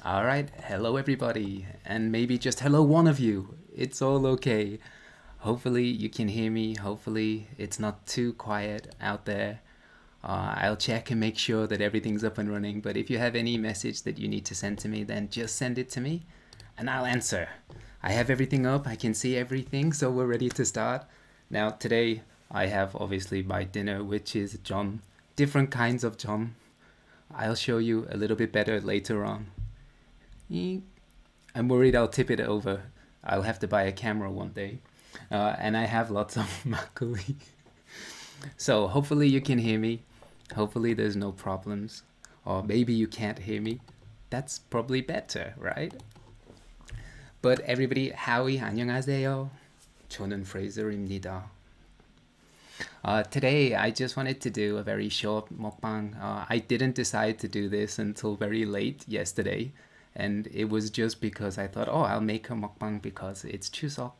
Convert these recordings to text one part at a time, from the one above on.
All right, hello everybody, and maybe just hello one of you. It's all okay. Hopefully you can hear me. Hopefully it's not too quiet out there. I'll check and make sure that everything's up and running. But if you have any message that you need to send to me, then just send it to me, and I'll answer. I have everything up. I can see everything, so we're ready to start. Now today I have obviously my dinner, which is John. Different kinds of John. I'll show you a little bit better later on. I'm worried I'll tip it over. I'll have to buy a camera one day. And I have lots of Makkoli. So hopefully you can hear me. Hopefully there's no problems. Or maybe you can't hear me. That's probably better, right? But everybody, Howie, 안녕하세요. 저는 Fraser입니다. Today I just wanted to do a very short mukbang. I didn't decide to do this until very late yesterday. And it was just because I thought, oh, I'll make a mukbang because it's Chuseok.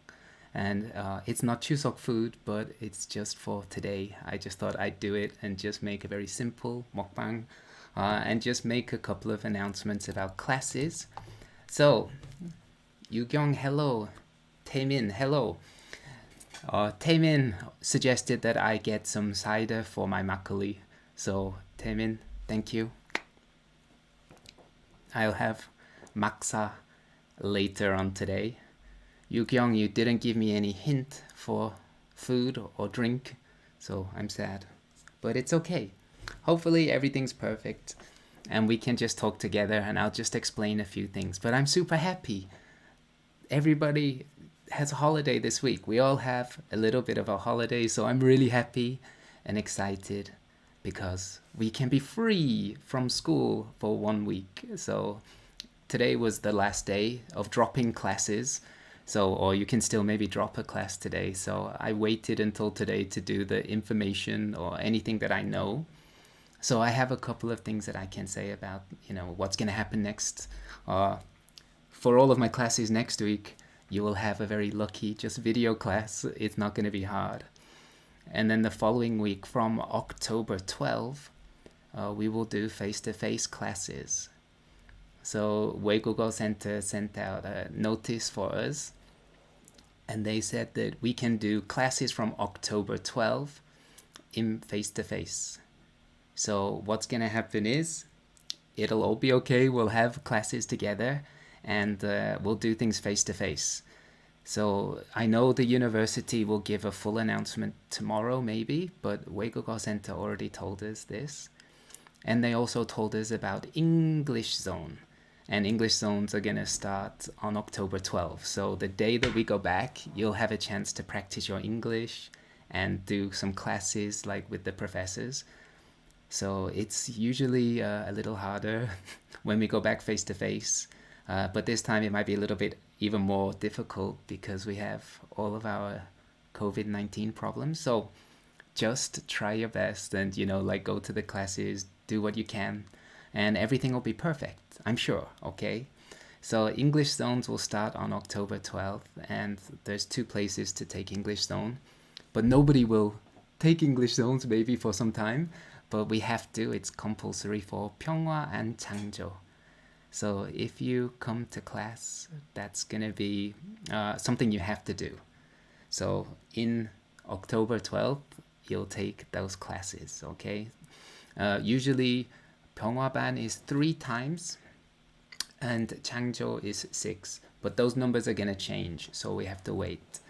And it's not Chuseok food, but it's just for today. I just thought I'd do it and just make a very simple mukbang and just make a couple of announcements about classes. So, Yugyong, hello. Taemin, hello. Taemin suggested that I get some cider for my Makkoli. So, Taemin, thank you. I'll have maksa later on today. Yukyong, you didn't give me any hint for food or drink, so I'm sad. But it's okay. Hopefully everything's perfect and we can just talk together and I'll just explain a few things. But I'm super happy. Everybody has a holiday this week. We all have a little bit of a holiday, so I'm really happy and excited because we can be free from school for 1 week. So today was the last day of dropping classes. So, or you can still maybe drop a class today. So I waited until today to do the information or anything that I know. So I have a couple of things that I can say about, what's going to happen next. For all of my classes next week, you will have a very lucky just video class. It's not going to be hard. And then the following week from October 12, we will do face-to-face classes. So Weigogo Center sent out a notice for us and they said that we can do classes from October 12 in face-to-face. So what's going to happen is it'll all be okay. We'll have classes together and we'll do things face-to-face. So I know the university will give a full announcement tomorrow maybe, but Weigogo Center already told us this. And they also told us about English Zone. And English zones are going to start on October 12th. So the day that we go back, you'll have a chance to practice your English and do some classes like with the professors. So it's usually a little harder when we go back face to face. But this time it might be a little bit even more difficult because we have all of our COVID-19 problems. So just try your best and, go to the classes, do what you can. And everything will be perfect, I'm sure, okay? So English zones will start on October 12th, and there's 2 places to take English zone. But nobody will take English zones maybe for some time, but we have to. It's compulsory for Pyeonghwa and Changjo. So if you come to class, that's going to be something you have to do. So in October 12th, you'll take those classes, okay? Usually, Pyeonghwaban is 3 times and Changjo is 6, but those numbers are going to change, so we have to wait.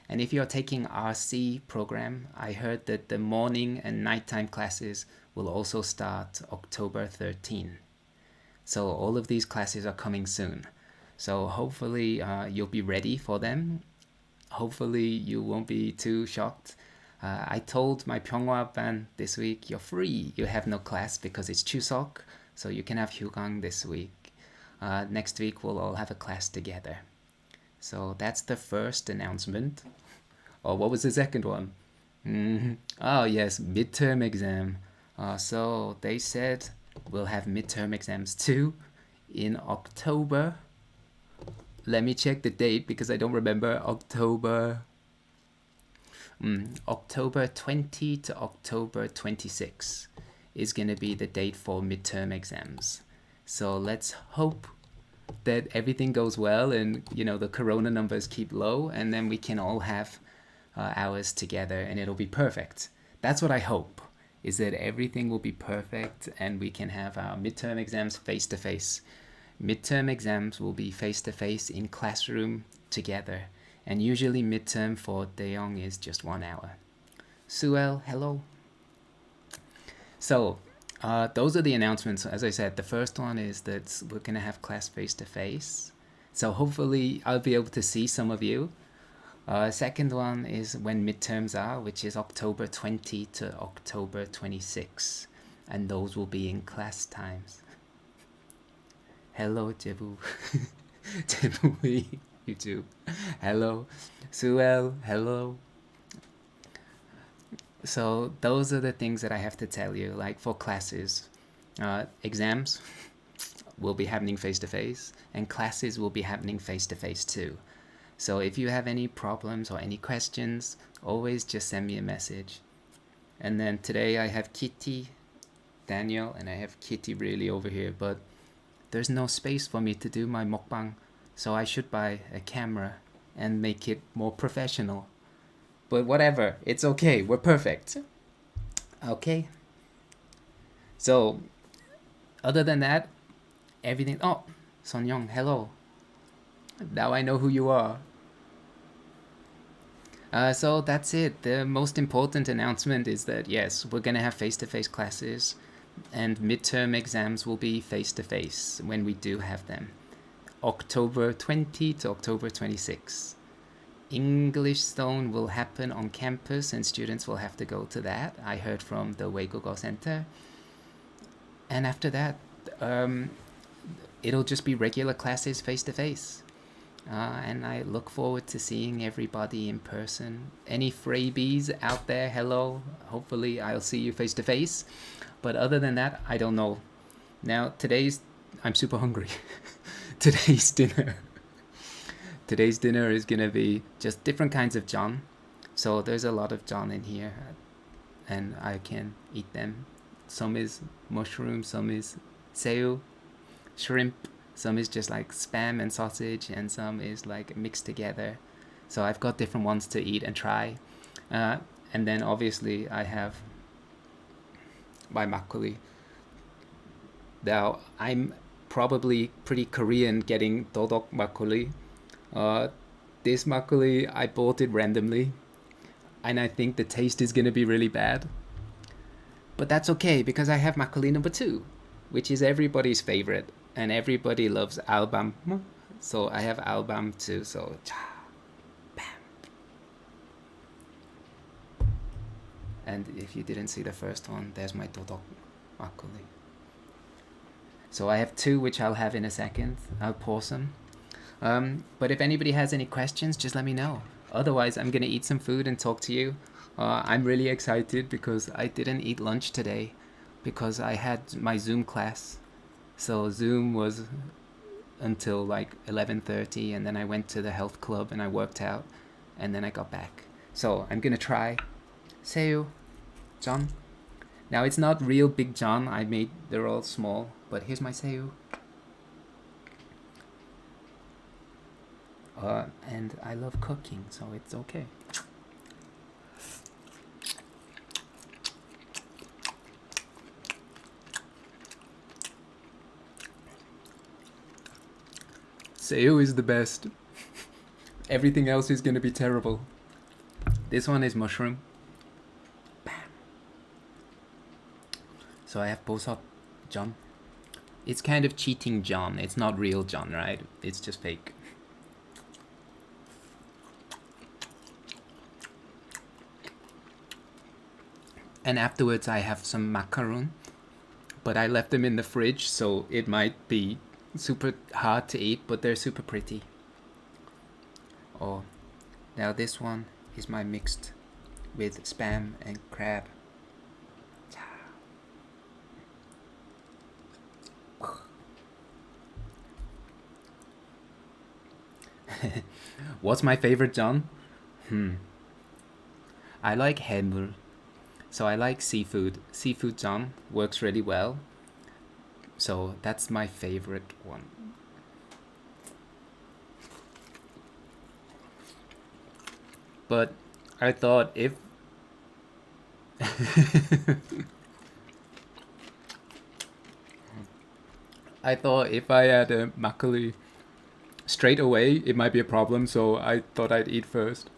And if you're taking RC program, I heard that the morning and nighttime classes will also start October 13. So all of these classes are coming soon. So hopefully you'll be ready for them. Hopefully you won't be too shocked. I told my Pyeonghwaban this week, you're free. You have no class because it's Chuseok, so you can have Hyugang this week. Next week we'll all have a class together. So that's the first announcement. Oh, what was the second one? Oh yes, midterm exam. So they said we'll have midterm exams too in October. Let me check the date because I don't remember. October 20 to October 26 is going to be the date for midterm exams. So let's hope that everything goes well and the corona numbers keep low, and then we can all have hours together and it'll be perfect. That's what I hope, is that everything will be perfect and we can have our midterm exams face to face. Midterm exams will be face to face in classroom together, and usually midterm for Daeyoung is just 1 hour. Suel, hello. So those are the announcements. As I said, the first one is that we're gonna have class face to face. So hopefully I'll be able to see some of you. Second one is when midterms are, which is October 20 to October 26, and those will be in class times. Hello, Jebu. Jebu, YouTube. Hello, Suel. Hello. So those are the things that I have to tell you. Like for classes, exams will be happening face to face, and classes will be happening face to face too. So if you have any problems or any questions, always just send me a message. And then today I have Kitty, Daniel, and I have Kitty really over here, but there's no space for me to do my mukbang, so I should buy a camera and make it more professional. But whatever, it's okay, we're perfect. Okay. So, other than that, everything. Oh, Son Young, hello. Now I know who you are. So that's it. The most important announcement is that yes, we're gonna have face-to-face classes, and midterm exams will be face-to-face when we do have them. October 20 to October 26. English Stone will happen on campus and students will have to go to that. I heard from the Weigogo Center. And after that, it'll just be regular classes face-to-face. And I look forward to seeing everybody in person. Any freebies out there, hello. Hopefully I'll see you face to face. But other than that, I don't know. Now, I'm super hungry. Today's dinner is gonna be just different kinds of jeon. So there's a lot of jeon in here, and I can eat them. Some is mushroom, some is seo, shrimp, some is just like spam and sausage, and some is like mixed together. So I've got different ones to eat and try. And then obviously I have my Makkoli. Now I'm probably pretty Korean getting dodok Makkoli. This Makkoli, I bought it randomly, and I think the taste is gonna be really bad. But that's okay, because I have Makkoli number 2, which is everybody's favorite, and everybody loves albam. So I have albam too, so bam. And if you didn't see the first one, there's my dodok Makkoli. So I have 2, which I'll have in a second. I'll pour some. But if anybody has any questions, just let me know. Otherwise, I'm gonna eat some food and talk to you. I'm really excited because I didn't eat lunch today because I had my Zoom class. So Zoom was until like 11:30, and then I went to the health club and I worked out, and then I got back. So I'm gonna try seo, jeon. Now it's not real big jeon. They're all small, but here's my seo. And I love cooking, so it's okay. Seo is the best. Everything else is gonna be terrible. This one is mushroom. Bam. So I have bosok jeon. It's kind of cheating jeon. It's not real jeon, right? It's just fake. And afterwards I have some macaron, but I left them in the fridge, so it might be super hard to eat, but they're super pretty. Oh, now this one is my mixed with spam and crab. What's my favorite jeon? I like haemul. So I like seafood. Seafood jeon works really well. So that's my favorite one. But I thought if I thought if I had a Makkoli straight away, it might be a problem. So I thought I'd eat first.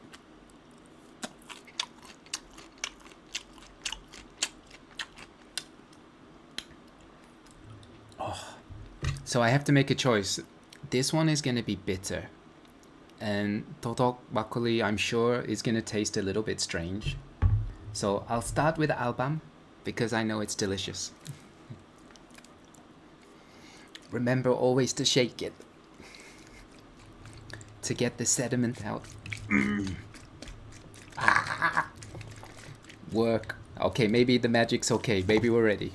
So I have to make a choice. This one is gonna be bitter, and Totok Makkoli, I'm sure, is gonna taste a little bit strange. So I'll start with albam because I know it's delicious. Remember always to shake it to get the sediment out. Work. Okay, maybe the magic's okay. Maybe we're ready.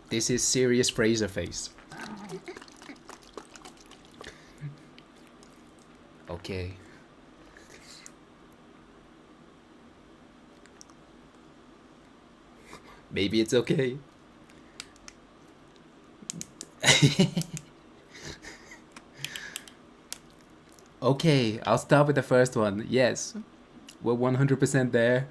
This is serious Fraser face. Okay. Maybe it's okay. Okay, I'll start with the first one. Yes, we're 100% there.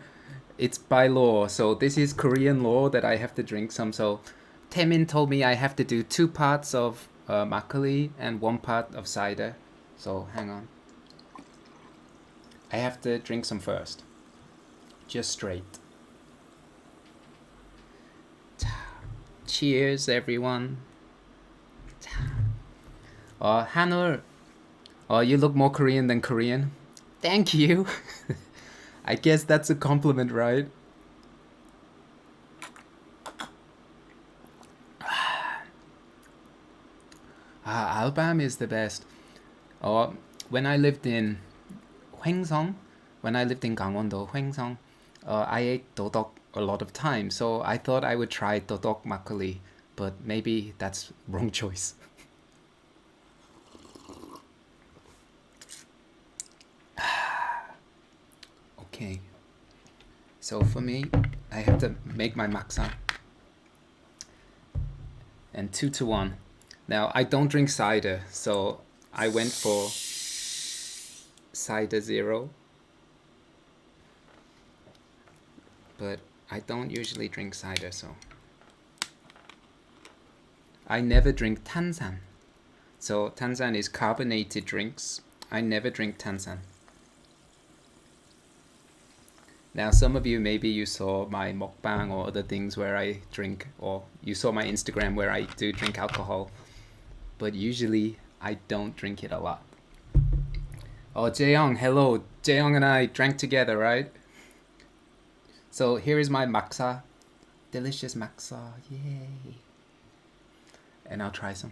It's by law, so this is Korean law that I have to drink some. So Taemin told me I have to do 2 parts of makgeolli and 1 part of cider. So hang on. I have to drink some first. Just straight. Cheers, everyone. Hanul. Oh, you look more Korean than Korean. Thank you. I guess that's a compliment, right? Albam is the best. When I lived in Hwaengsong, when I lived in Gangwon-do, Hwaengsong, I ate dodok a lot of times, so I thought I would try dodok makgeolli, but maybe that's wrong choice. Okay, so for me, I have to make my maksa. And 2-1. Now, I don't drink cider, so I went for cider 0. But I don't usually drink cider, so I never drink tansan. So tansan is carbonated drinks. I never drink tansan. Now, some of you, maybe you saw my Mukbang or other things where I drink, or you saw my Instagram where I do drink alcohol, but usually I don't drink it a lot. Oh, Jaeyoung, hello. Jaeyoung and I drank together, right? So here is my maksa. Delicious maksa, yay. And I'll try some.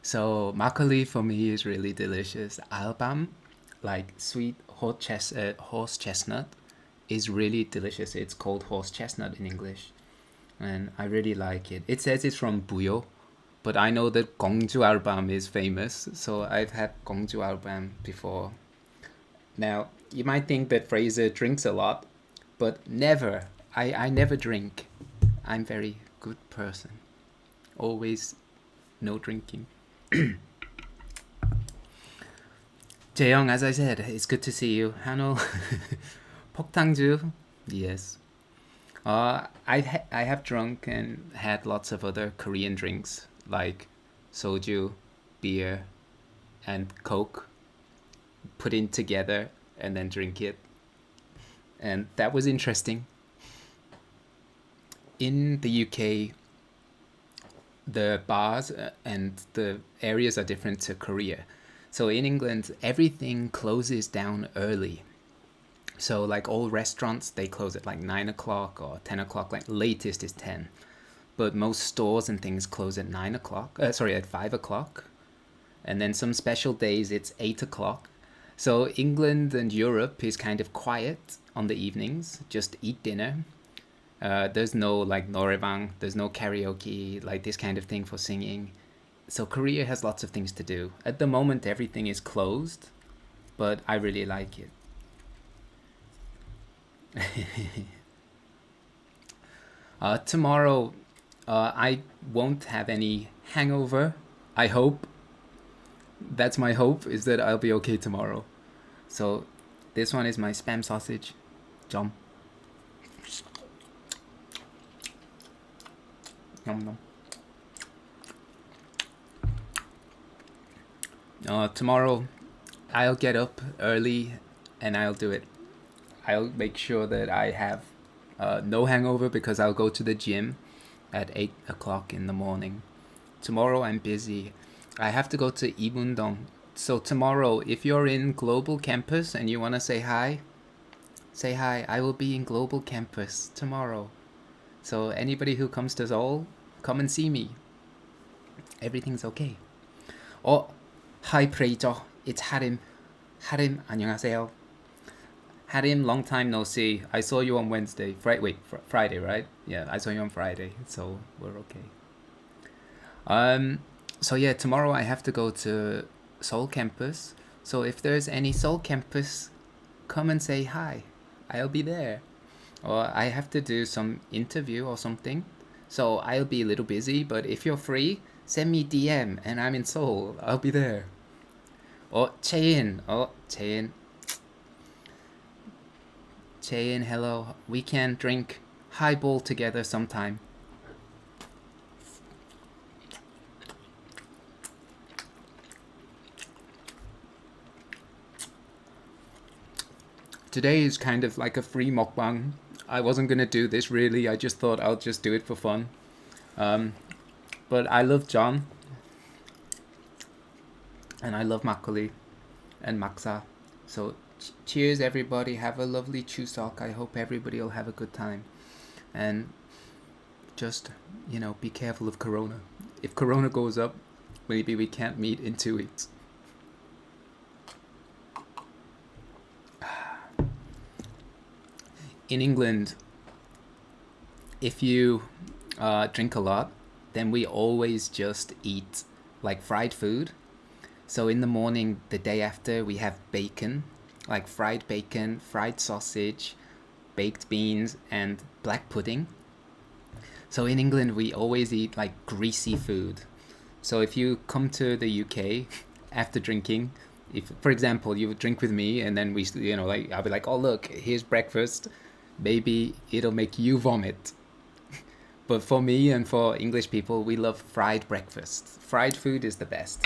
So makgeolli for me is really delicious. Albam, like sweet horse chestnut, is really delicious. It's called horse chestnut in English, and I really like it. It says it's from Buyo, but I know that Gongju albam is famous, so I've had Gongju albam before. Now, you might think that Fraser drinks a lot, but never. I never drink. I'm a very good person. Always no drinking. Jaeyoung, as I said, it's good to see you. Hanul, Poktangju, yes. I have drunk and had lots of other Korean drinks like soju, beer, and Coke, put in together and then drink it, and that was interesting. In the UK, the bars and the areas are different to Korea. So in England, everything closes down early. So like all restaurants, they close at like 9 o'clock or 10 o'clock, like latest is 10. But most stores and things close at 9 o'clock, at 5 o'clock. And then some special days it's 8 o'clock. So England and Europe is kind of quiet on the evenings, just eat dinner. There's no like norebang, there's no karaoke, like this kind of thing for singing. So Korea has lots of things to do. At the moment, everything is closed, but I really like it. Tomorrow, I won't have any hangover. I hope. That's my hope, is that I'll be okay tomorrow. So this one is my spam sausage. Jom. Nom nom. Tomorrow, I'll get up early and I'll do it. I'll make sure that I have no hangover because I'll go to the gym at 8 o'clock in the morning. Tomorrow I'm busy. I have to go to Ibundong. So tomorrow, if you're in Global Campus and you want to say hi, say hi. I will be in Global Campus tomorrow. So anybody who comes to Seoul, come and see me. Everything's okay. Oh, hi Prejo. It's Harim. Harim, 안녕하세요. Harim, long time no see. I saw you on Wednesday. Friday, right? Yeah, I saw you on Friday. So we're okay. So yeah, tomorrow I have to go to Seoul campus. So if there's any Seoul campus, come and say hi. I'll be there. Or I have to do some interview or something. So I'll be a little busy, but if you're free, send me DM and I'm in Seoul. I'll be there. Oh, Chaein. Oh, Chaein. Chaein, hello. We can drink highball together sometime. Today is kind of like a free mukbang. I wasn't gonna do this really. I just thought I'll just do it for fun. But I love John. And I love Makkoli and Maksa. So cheers everybody. Have a lovely Chuseok. I hope everybody will have a good time. And just, be careful of Corona. If Corona goes up, maybe we can't meet in 2 weeks. In England, if you drink a lot, then we always just eat like fried food. So in the morning, the day after, we have bacon, like fried bacon, fried sausage, baked beans, and black pudding. So in England, we always eat like greasy food. So if you come to the UK after drinking, if, for example, you drink with me and then we, I'll be like, oh, look, here's breakfast. Maybe it'll make you vomit. But for me and for English people, we love fried breakfast. Fried food is the best.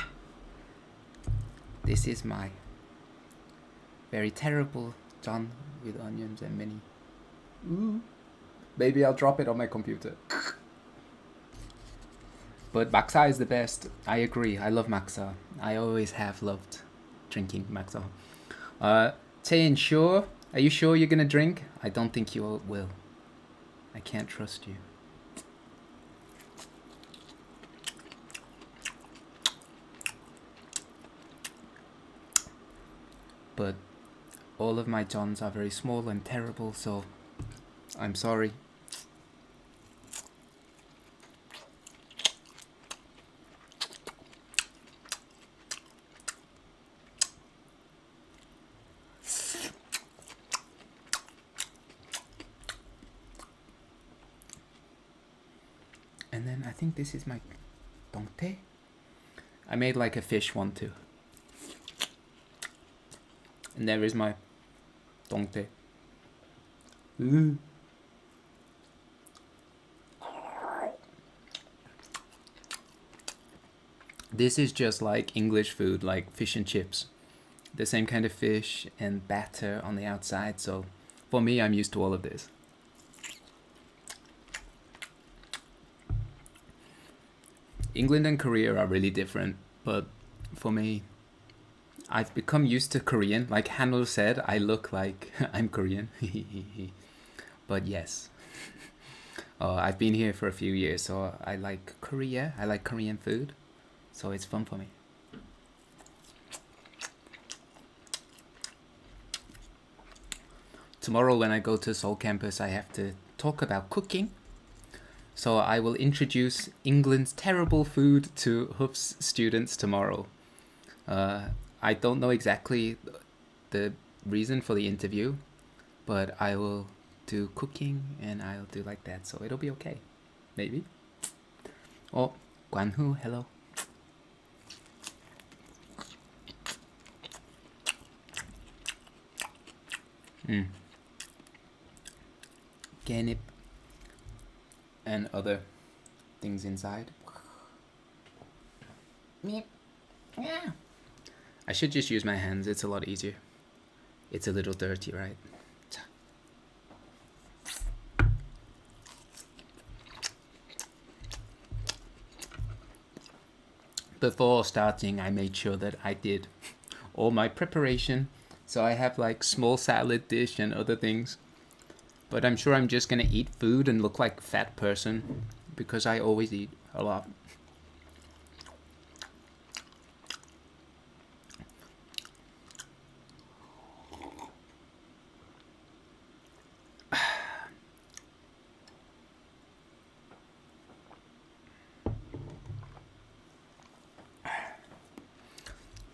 This is my very terrible John with onions and mini. Ooh. Maybe I'll drop it on my computer. But Maksa is the best. I agree. I love Maksa. I always have loved drinking Maksa. Chaein, sure? Are you sure you're gonna drink? I don't think you will. I can't trust you. But all of my Johns are very small and terrible, so I'm sorry. And then I think this is my dongtae. I made like a fish one too. And there is my dongtae. This is just like English food, like fish and chips. The same kind of fish and batter on the outside. So for me, I'm used to all of this. England and Korea are really different, but for me, I've become used to Korean. Like Hanul said, I look like I'm Korean. But yes, I've been here for a few years, so I like Korea. I like Korean food, so it's fun for me. Tomorrow when I go to Seoul campus, I have to talk about cooking. So I will introduce England's terrible food to Hoof's students tomorrow. I don't know exactly the reason for the interview, but I will do cooking and I'll do like that, so it'll be okay. Maybe. Oh, Guanhu, hello. Ganip and other things inside. I should just use my hands, it's a lot easier. It's a little dirty, right? Before starting, I made sure that I did all my preparation. So I have like small salad dish and other things. But I'm sure I'm just gonna eat food and look like a fat person because I always eat a lot.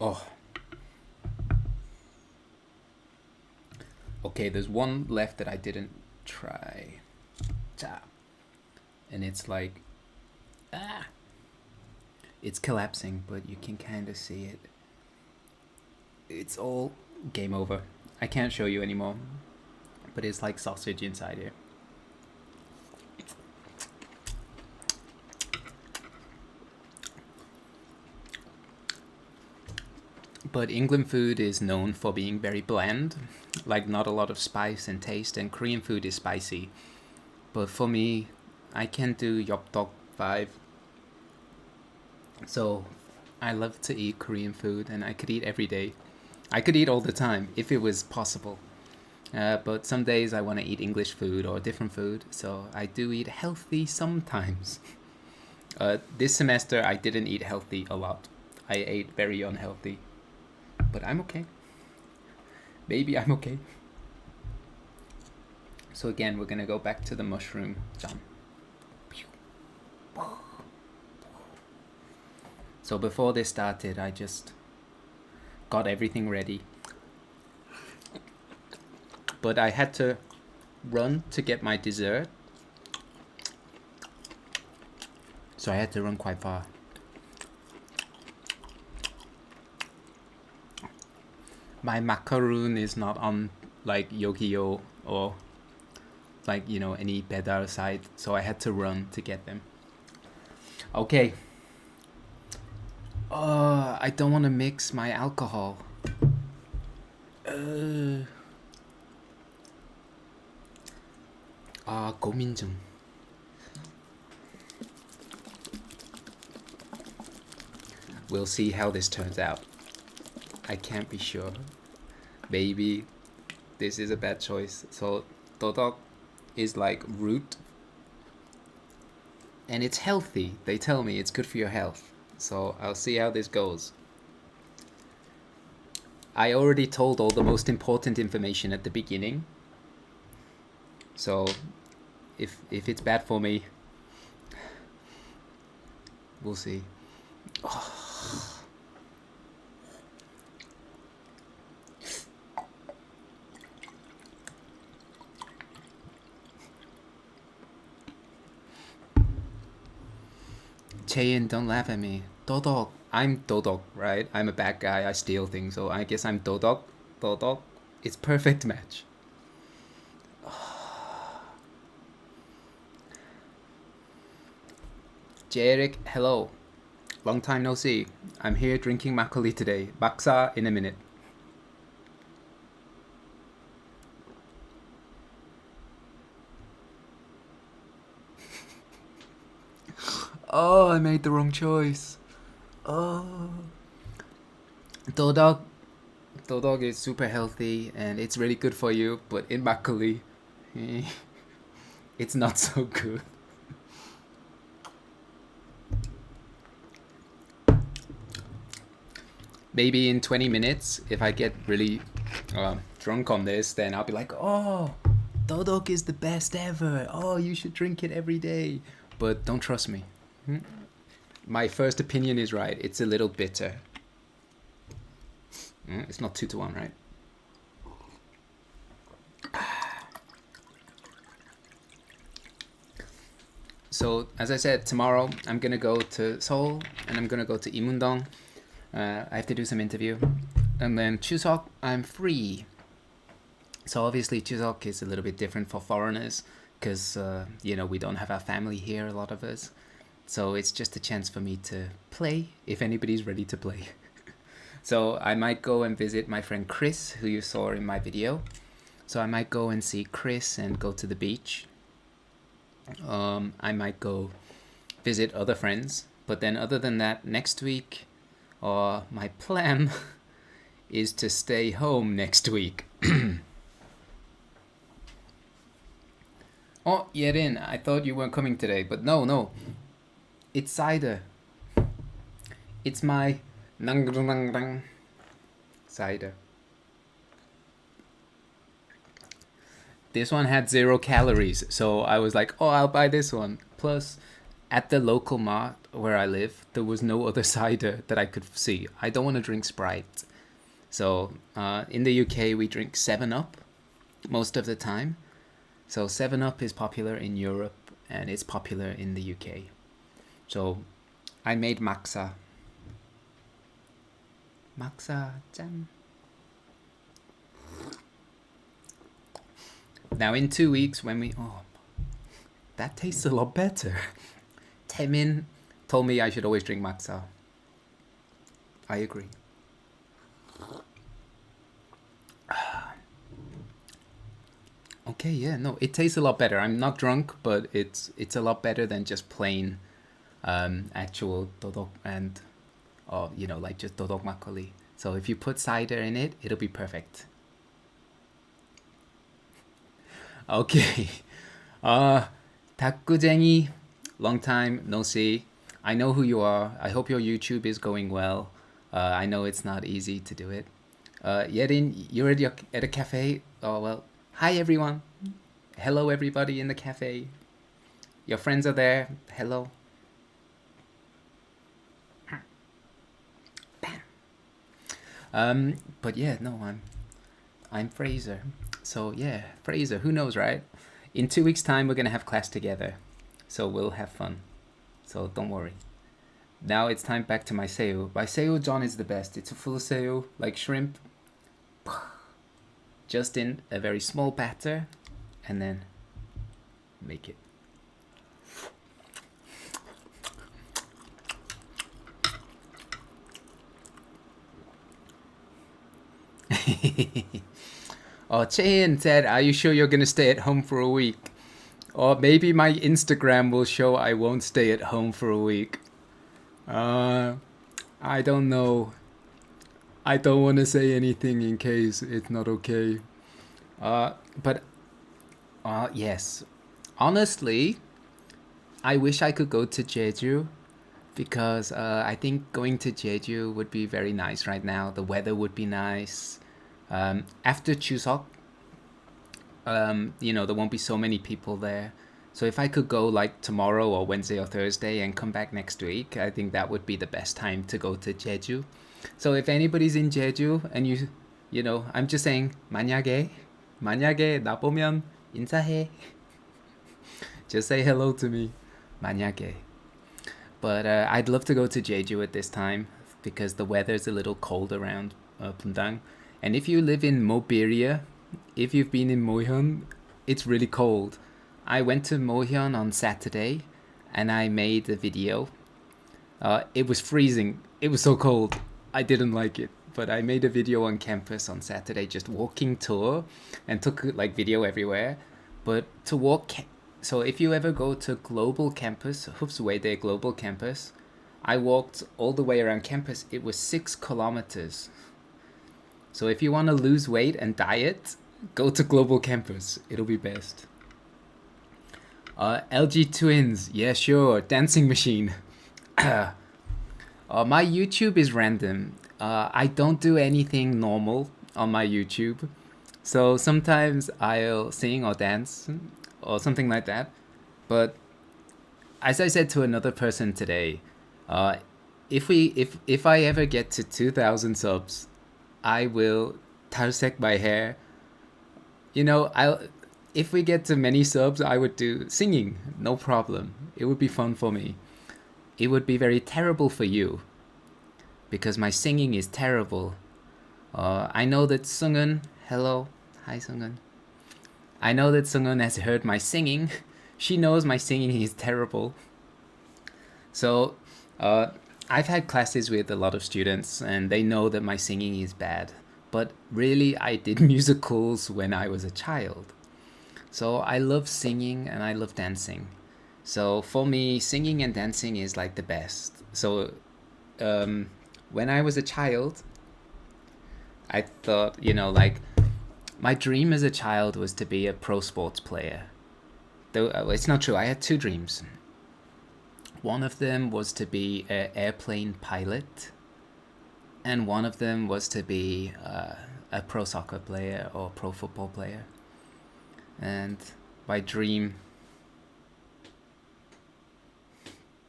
Oh. Okay, there's one left that I didn't try. And it's like, it's collapsing, but you can kind of see it. It's all game over. I can't show you anymore, but it's like sausage inside here. But England food is known for being very bland, like not a lot of spice and taste, and Korean food is spicy. But for me, I can't do yeopdeok vibe. So I love to eat Korean food and I could eat every day. I could eat all the time if it was possible. But some days I want to eat English food or different food, so I do eat healthy sometimes. This semester I didn't eat healthy a lot. I ate very unhealthy. But I'm okay. Maybe I'm okay. So again, we're gonna go back to the mushroom jam. So before this started, I just got everything ready. But I had to run to get my dessert. So I had to run quite far. My macaroon is not on like Yogiyo or like, you know, any better site, so I had to run to get them. Okay. I don't want to mix my alcohol. 고민 중. We'll see how this turns out. I can't be sure. Maybe this is a bad choice. So dodok is like root and it's healthy. They tell me it's good for your health. So I'll see how this goes. I already told all the most important information at the beginning. So if it's bad for me, we'll see. Chaeyin, don't laugh at me. Dodok. I'm Dodok, right? I'm a bad guy. I steal things, so I guess I'm Dodok. Dodok. It's perfect match. Jarek, hello. Long time no see. I'm here drinking Makkoli today. Baksa in a minute. Oh, I made the wrong choice. Oh. Dodok is super healthy and it's really good for you, but in Makkoli, it's not so good. Maybe in 20 minutes, if I get really drunk on this, then I'll be like, oh, Dodok is the best ever. Oh, you should drink it every day. but don't trust me. My first opinion is right. It's a little bitter. It's not 2-1, right? So, as I said, tomorrow I'm gonna go to Seoul and I'm gonna go to Imundong. I have to do some interview. And then Chuseok, I'm free. So obviously Chuseok is a little bit different for foreigners because, we don't have our family here, a lot of us. So it's just a chance for me to play if anybody's ready to play. So I might go and visit my friend Chris, who you saw in my video. So I might go and see Chris and go to the beach. I might go visit other friends. But then other than that, next week, my plan is to stay home next week. Oh, Yerin, I thought you weren't coming today, but no. It's cider. It's my cider. This one had 0 calories, so I was like, oh, I'll buy this one. Plus, at the local mart where I live, there was no other cider that I could see. I don't want to drink Sprite. So, in the UK, we drink 7-Up most of the time. So 7-Up is popular in Europe and it's popular in the UK. So I made maksa. 짠. Now in 2 weeks when that tastes a lot better. Taemin told me I should always drink maksa. I agree. Okay, yeah, no, it tastes a lot better. I'm not drunk, but it's a lot better than just plain actual dodok and like just dodok Makkoli. So if you put cider in it, it'll be perfect. Okay. Takujengi, long time no see. I know who you are. I hope your YouTube is going well. I know it's not easy to do it. Yerin, you're at a cafe. Oh, well, hi everyone. Hello everybody in the cafe. Your friends are there. Hello. But yeah, no, I'm Fraser. So yeah, Fraser, who knows, right? In 2 weeks' time, we're gonna have class together. So we'll have fun. So don't worry. Now it's time back to my seo. My seo John is the best. It's a full seo, like shrimp. Just in a very small batter, and then make it. Oh, Chaein said, are you sure you're gonna stay at home for a week? Or maybe my Instagram will show I won't stay at home for a week. I don't know. I don't want to say anything in case it's not okay. But yes. Honestly, I wish I could go to Jeju because I think going to Jeju would be very nice right now. The weather would be nice. After Chuseok, there won't be so many people there. So if I could go like tomorrow or Wednesday or Thursday and come back next week, I think that would be the best time to go to Jeju. So if anybody's in Jeju and I'm just saying 만약에 나 보면 인사해. Just say hello to me. 만약에. But I'd love to go to Jeju at this time because the weather's a little cold around Pundang. And if you live in Mobiria, if you've been in Mohyun, it's really cold. I went to Mohyun on Saturday and I made a video. It was freezing. It was so cold. I didn't like it. But I made a video on campus on Saturday, just walking tour and took like video everywhere. But to walk... So if you ever go to Global Campus, Hupswede Global Campus, I walked all the way around campus. It was 6 kilometers. So if you want to lose weight and diet, go to Global Campus. It'll be best. LG Twins. Yeah, sure. Dancing Machine. My YouTube is random. I don't do anything normal on my YouTube. So sometimes I'll sing or dance or something like that. But as I said to another person today, uh, if I ever get to 2,000 subs, I will tarsek my hair. I if we get to many subs, I would do singing, no problem. It would be fun for me. It would be very terrible for you because my singing is terrible. I know that Sungun, hello, hi Sungun. I know that Sungun has heard my singing. She knows my singing is terrible. So, I've had classes with a lot of students and they know that my singing is bad. But really, I did musicals when I was a child. So I love singing and I love dancing. So for me, singing and dancing is like the best. So when I was a child, I thought, like my dream as a child was to be a pro sports player. Though it's not true. I had two dreams. One of them was to be an airplane pilot, and one of them was to be a pro soccer player or pro football player. And my dream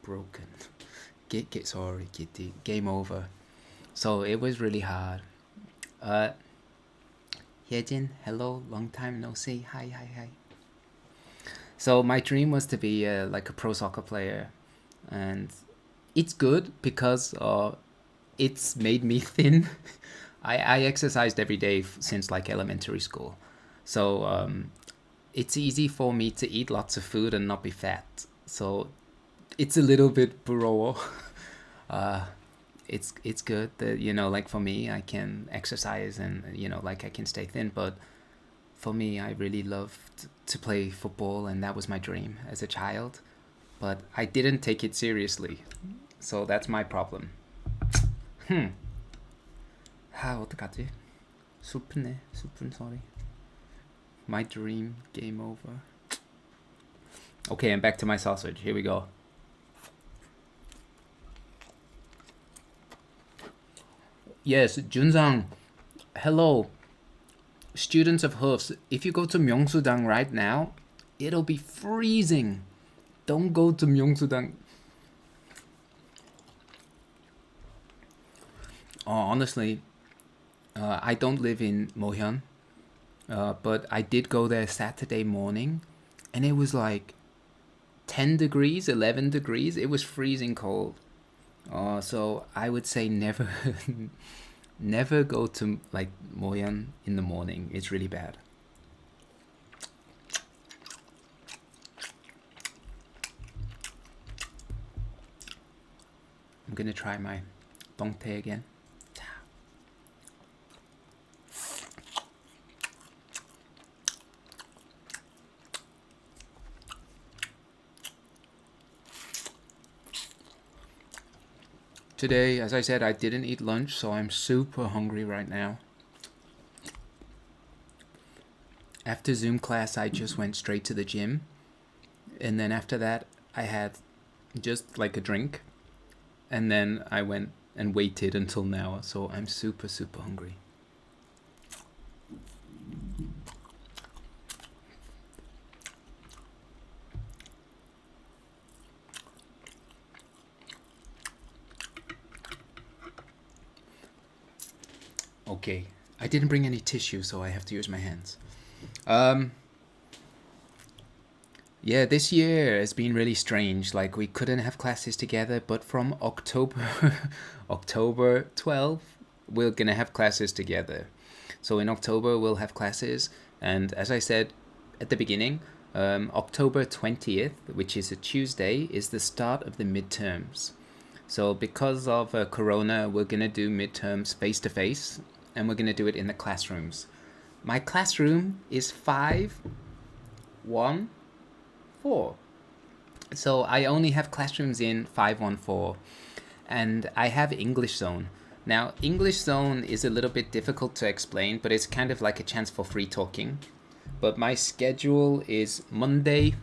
broken. Get sorry, Kitty. Game over. So it was really hard. Hyejin, hello, long time no see. Hi. So my dream was to be like a pro soccer player, and it's good because it's made me thin. I exercised every day since like elementary school, so it's easy for me to eat lots of food and not be fat. So it's a little bit bureau. It's good that like for me I can exercise and like I can stay thin, but for me I really loved to play football and that was my dream as a child, but I didn't take it seriously, so that's my problem. 어떡하지? 슬프네. 슬픈 소리. My dream game over. Okay, I'm back to my sausage. Here we go. Yes, Junzang. Hello. Students of Hoofs, if you go to Myeongsu-dang right now, it'll be freezing. Don't go to Myeongsu-dang. Honestly, I don't live in Mohyun, but I did go there Saturday morning, and it was like 10 degrees, 11 degrees. It was freezing cold. So I would say never, never go to like Mohyun in the morning. It's really bad. I'm gonna try my dongtae again. Today, as I said, I didn't eat lunch, so I'm super hungry right now. After Zoom class, I just went straight to the gym. And then after that, I had just like a drink. And then I went and waited until now, so I'm super, super hungry. Okay, I didn't bring any tissue, so I have to use my hands. Yeah, this year has been really strange. Like we couldn't have classes together, but from October 12th, we're gonna have classes together. So in October we'll have classes, and as I said at the beginning, October 20th, which is a Tuesday, is the start of the midterms. So because of Corona, we're gonna do midterms face to face, and we're gonna do it in the classrooms. My classroom is 514. So I only have classrooms in 514, and I have English zone. Now, English zone is a little bit difficult to explain, but it's kind of like a chance for free talking. But my schedule is Monday,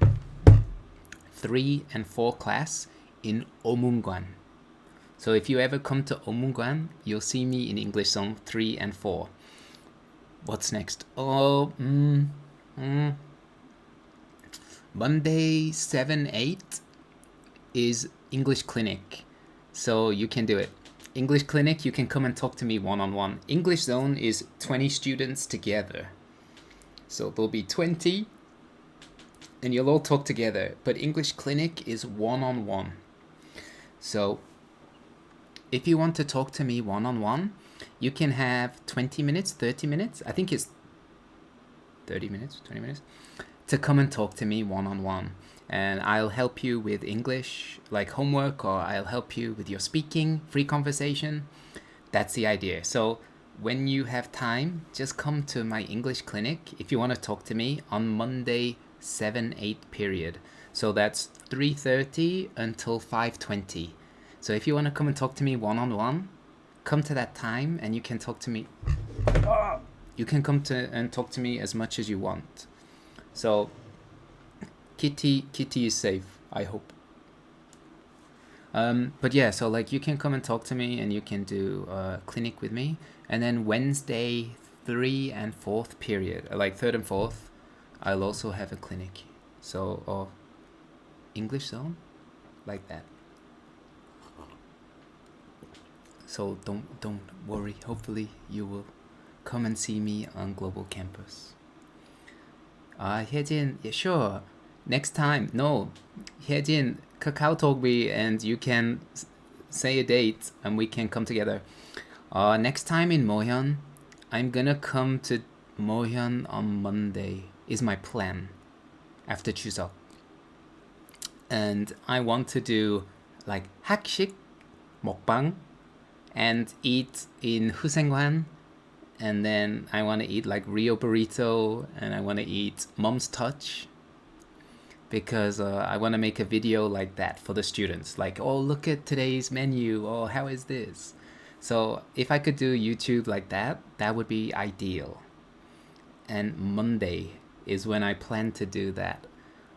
3 and 4 class in Omungwan. So if you ever come to Omungwan, you'll see me in English zone 3 and 4. What's next? Monday 7, 8, is English Clinic. So you can do it. English Clinic, you can come and talk to me one-on-one. English Zone is 20 students together. So there'll be 20 and you'll all talk together. But English Clinic is one-on-one. So if you want to talk to me one-on-one, you can have 20 minutes, 30 minutes. I think it's 30 minutes, 20 minutes to come and talk to me one-on-one. And I'll help you with English, like homework, or I'll help you with your speaking, free conversation. That's the idea. So when you have time, just come to my English clinic if you want to talk to me on Monday 7-8 period. So that's 3:30 until 5:20. So if you want to come and talk to me one-on-one, come to that time and you can talk to me. You can come to and talk to me as much as you want. So Kitty is safe, I hope. But yeah, so like you can come and talk to me and you can do clinic with me. And then Wednesday 3 and 4th period, like 3rd and 4th, I'll also have a clinic. So English Zone, like that. So don't worry. Hopefully you will come and see me on Global Campus. Hyejin, yeah, sure. Next time, no, Hyejin, Kakao Talk me and you can say a date and we can come together. Next time in Mohyun, I'm gonna come to Mohyun on Monday, is my plan, after Chuseok. And I want to do like 학식, Mukbang, and eat in Husengwan. And then I want to eat like Rio burrito and I want to eat Mom's Touch. Because I want to make a video like that for the students. Like, oh, look at today's menu. Oh, how is this? So if I could do YouTube like that, that would be ideal. And Monday is when I plan to do that.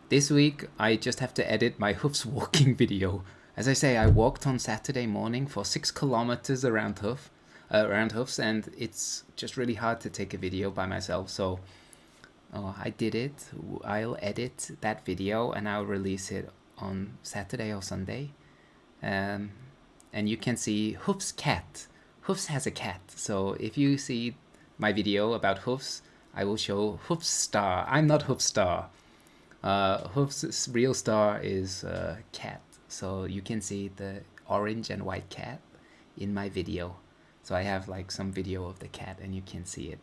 This week, I just have to edit my Hoofs walking video. As I say, I walked on Saturday morning for 6 kilometers around Hoofs, and it's just really hard to take a video by myself. So I did it. I'll edit that video and I'll release it on Saturday or Sunday. And you can see Hoof's cat. Hoofs has a cat. So if you see my video about Hoofs, I will show Hoof's star. I'm not Hoof's star. Hoof's real star is cat. So you can see the orange and white cat in my video. So I have like some video of the cat and you can see it.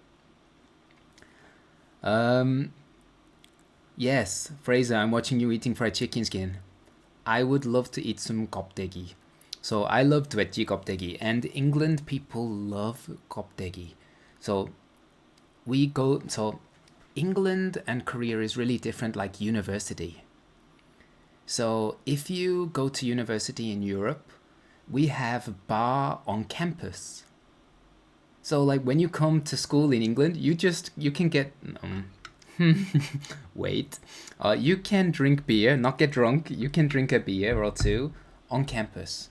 Yes, Fraser, I'm watching you eating fried chicken skin. I would love to eat some 껍데기. So I love 돼지 껍데기, and England people love 껍데기. So England and Korea is really different, like university. So if you go to university in Europe, we have bar on campus. So like when you come to school in England, you can get wait. You can drink beer, not get drunk. You can drink a beer or two on campus.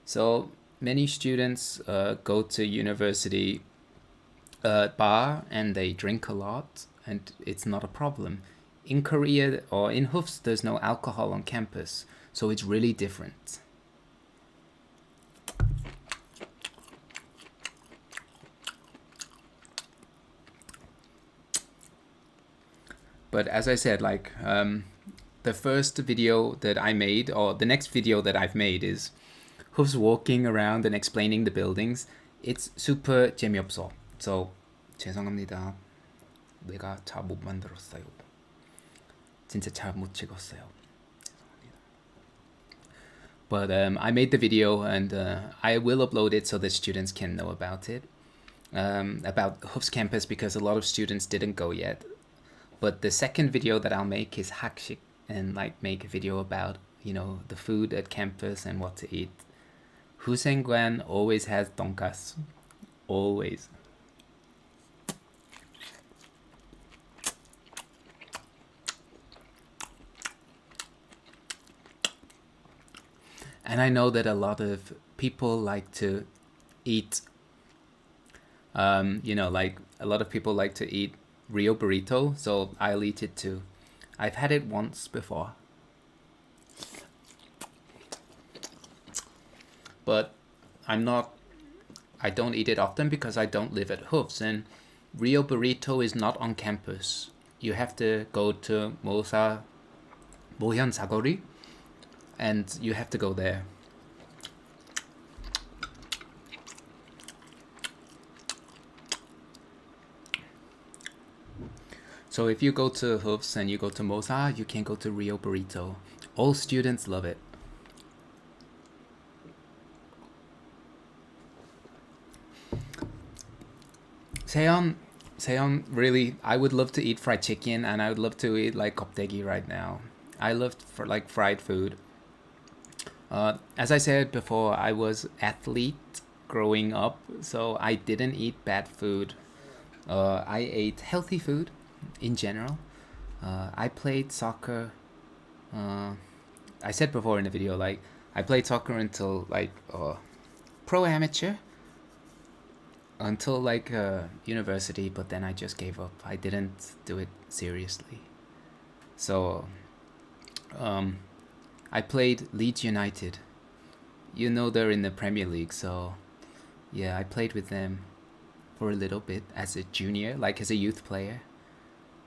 So many students go to university bar and they drink a lot, and it's not a problem. In Korea or in Hoofs, there's no alcohol on campus, so it's really different. But as I said, like the first video that I made, or the next video that I've made, is Hoofs walking around and explaining the buildings. It's super 재미없어. So 죄송합니다. 내가 잘 못 만들었어요. 진짜 잘 못 찍었어요. 죄송합니다. But I made the video and I will upload it so the students can know about it. About Hoofs campus, because a lot of students didn't go yet. But the second video that I'll make is 학식, and like make a video about, you know, the food at campus and what to eat. Husengwan always has 돈가스. Always. And I know that a lot of people like to eat, like a lot of people like to eat Rio burrito, so I'll eat it too. I've had it once before. but I don't eat it often because I don't live at Hooves, and Real Burrito is not on campus. You have to go to Mohyun Sagori, and you have to go there. So if you go to Hooves and you go to Mosa, you can go to Real Burrito. All students love it. Seon, really, I would love to eat fried chicken, and I would love to eat like kopdegi right now. I love for like fried food. As I said before, I was athlete growing up, so I didn't eat bad food. I ate healthy food in general. I played soccer. I said before in the video, like I played soccer until like pro amateur, until like university, but then I just gave up. I didn't do it seriously. So I played Leeds United. You know, they're in the Premier League, so yeah, I played with them for a little bit as a junior, like as a youth player.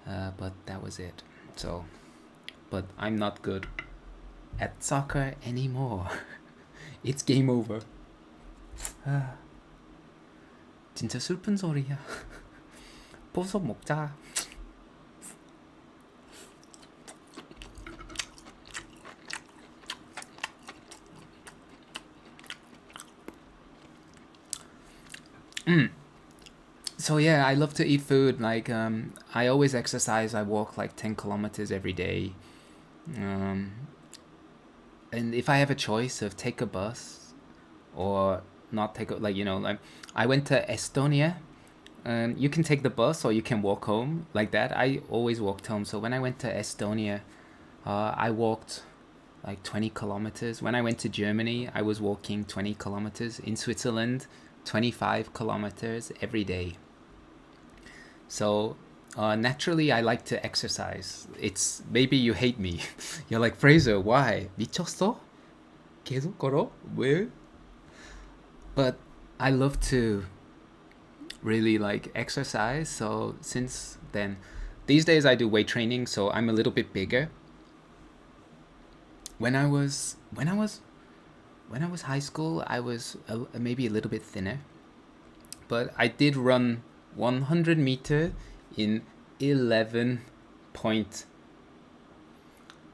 But that was it. So, but I'm not good at soccer anymore. It's game over. 진짜 슬픈 소리야. 버섯 먹자. So yeah, I love to eat food. Like I always exercise. I walk like 10 kilometers every day. And if I have a choice of take a bus or not take a, like, you know, like I went to Estonia, and you can take the bus or you can walk home like that. I always walked home. So when I went to Estonia, I walked like 20 kilometers. When I went to Germany, I was walking 20 kilometers. In Switzerland, 25 kilometers every day. So naturally, I like to exercise. It's maybe you hate me. You're like, Fraser, why? 미쳤어? 계속 걸어? 왜? But I love to really like exercise. So since then, these days I do weight training, so I'm a little bit bigger. When I was high school, I was maybe a little bit thinner, but I did run 100 meter in 11 point,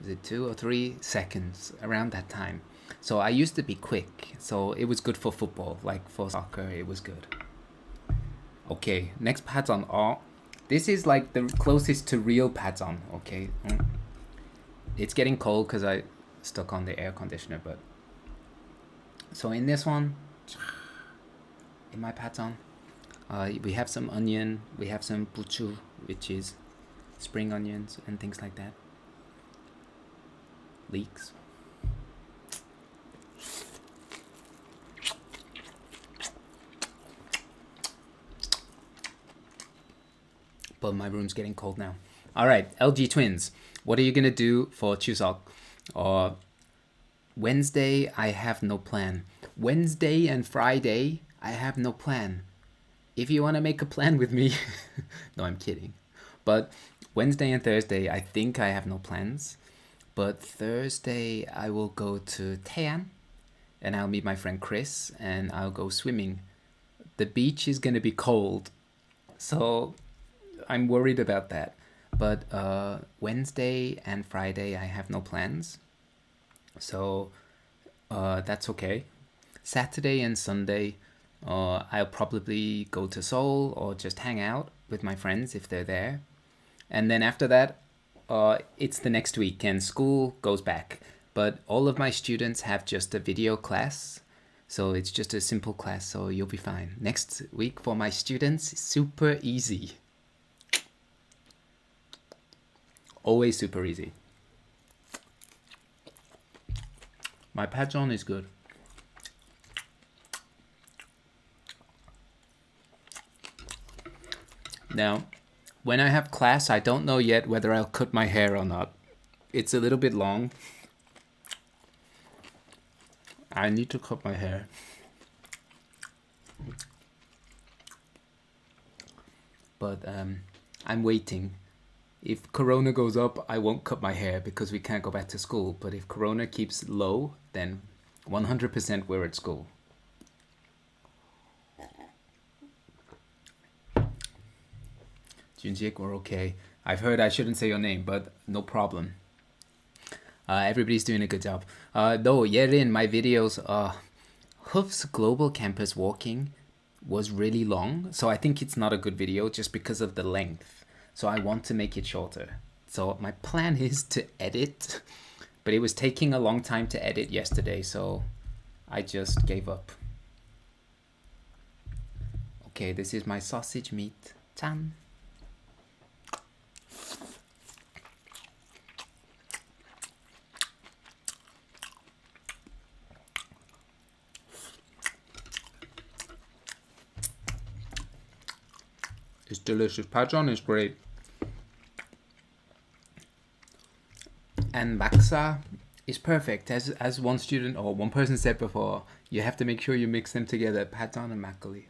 is it 2 or 3 seconds, around that time. So I used to be quick, so it was good for football. Like for soccer, it was good. Okay, next pattern. This is like the closest to real pattern. Okay, it's getting cold because I stuck on the air conditioner. But so in this one, in my pattern, we have some onion, we have some buchu, which is spring onions and things like that. Leeks. But my room's getting cold now. All right, LG twins. What are you gonna do for Chuseok? Wednesday, I have no plan. Wednesday and Friday, I have no plan. If you want to make a plan with me, no, I'm kidding. But Wednesday and Thursday, I think I have no plans. But Thursday, I will go to Taean, and I'll meet my friend Chris, and I'll go swimming. The beach is gonna be cold, so I'm worried about that. But Wednesday and Friday, I have no plans, so that's okay. Saturday and Sunday, I'll probably go to Seoul or just hang out with my friends if they're there. And then after that, it's the next week and school goes back. But all of my students have just a video class, so it's just a simple class, so you'll be fine. Next week for my students, super easy. Always super easy. My pajon is good. Now, when I have class, I don't know yet whether I'll cut my hair or not. It's a little bit long. I need to cut my hair. But I'm waiting. If Corona goes up, I won't cut my hair because we can't go back to school. But if Corona keeps low, then 100% we're at school. Junjik, we're okay. I've heard I shouldn't say your name, but no problem. Everybody's doing a good job. Though, Yerin, my videos, Hoof's Global Campus Walking was really long, so I think it's not a good video just because of the length. So I want to make it shorter. So my plan is to edit, but it was taking a long time to edit yesterday, so I just gave up. Okay, this is my sausage meat. Tan. It's delicious. Pajon is great. And maksa is perfect. As one student or one person said before, you have to make sure you mix them together. Pajon and Makkoli.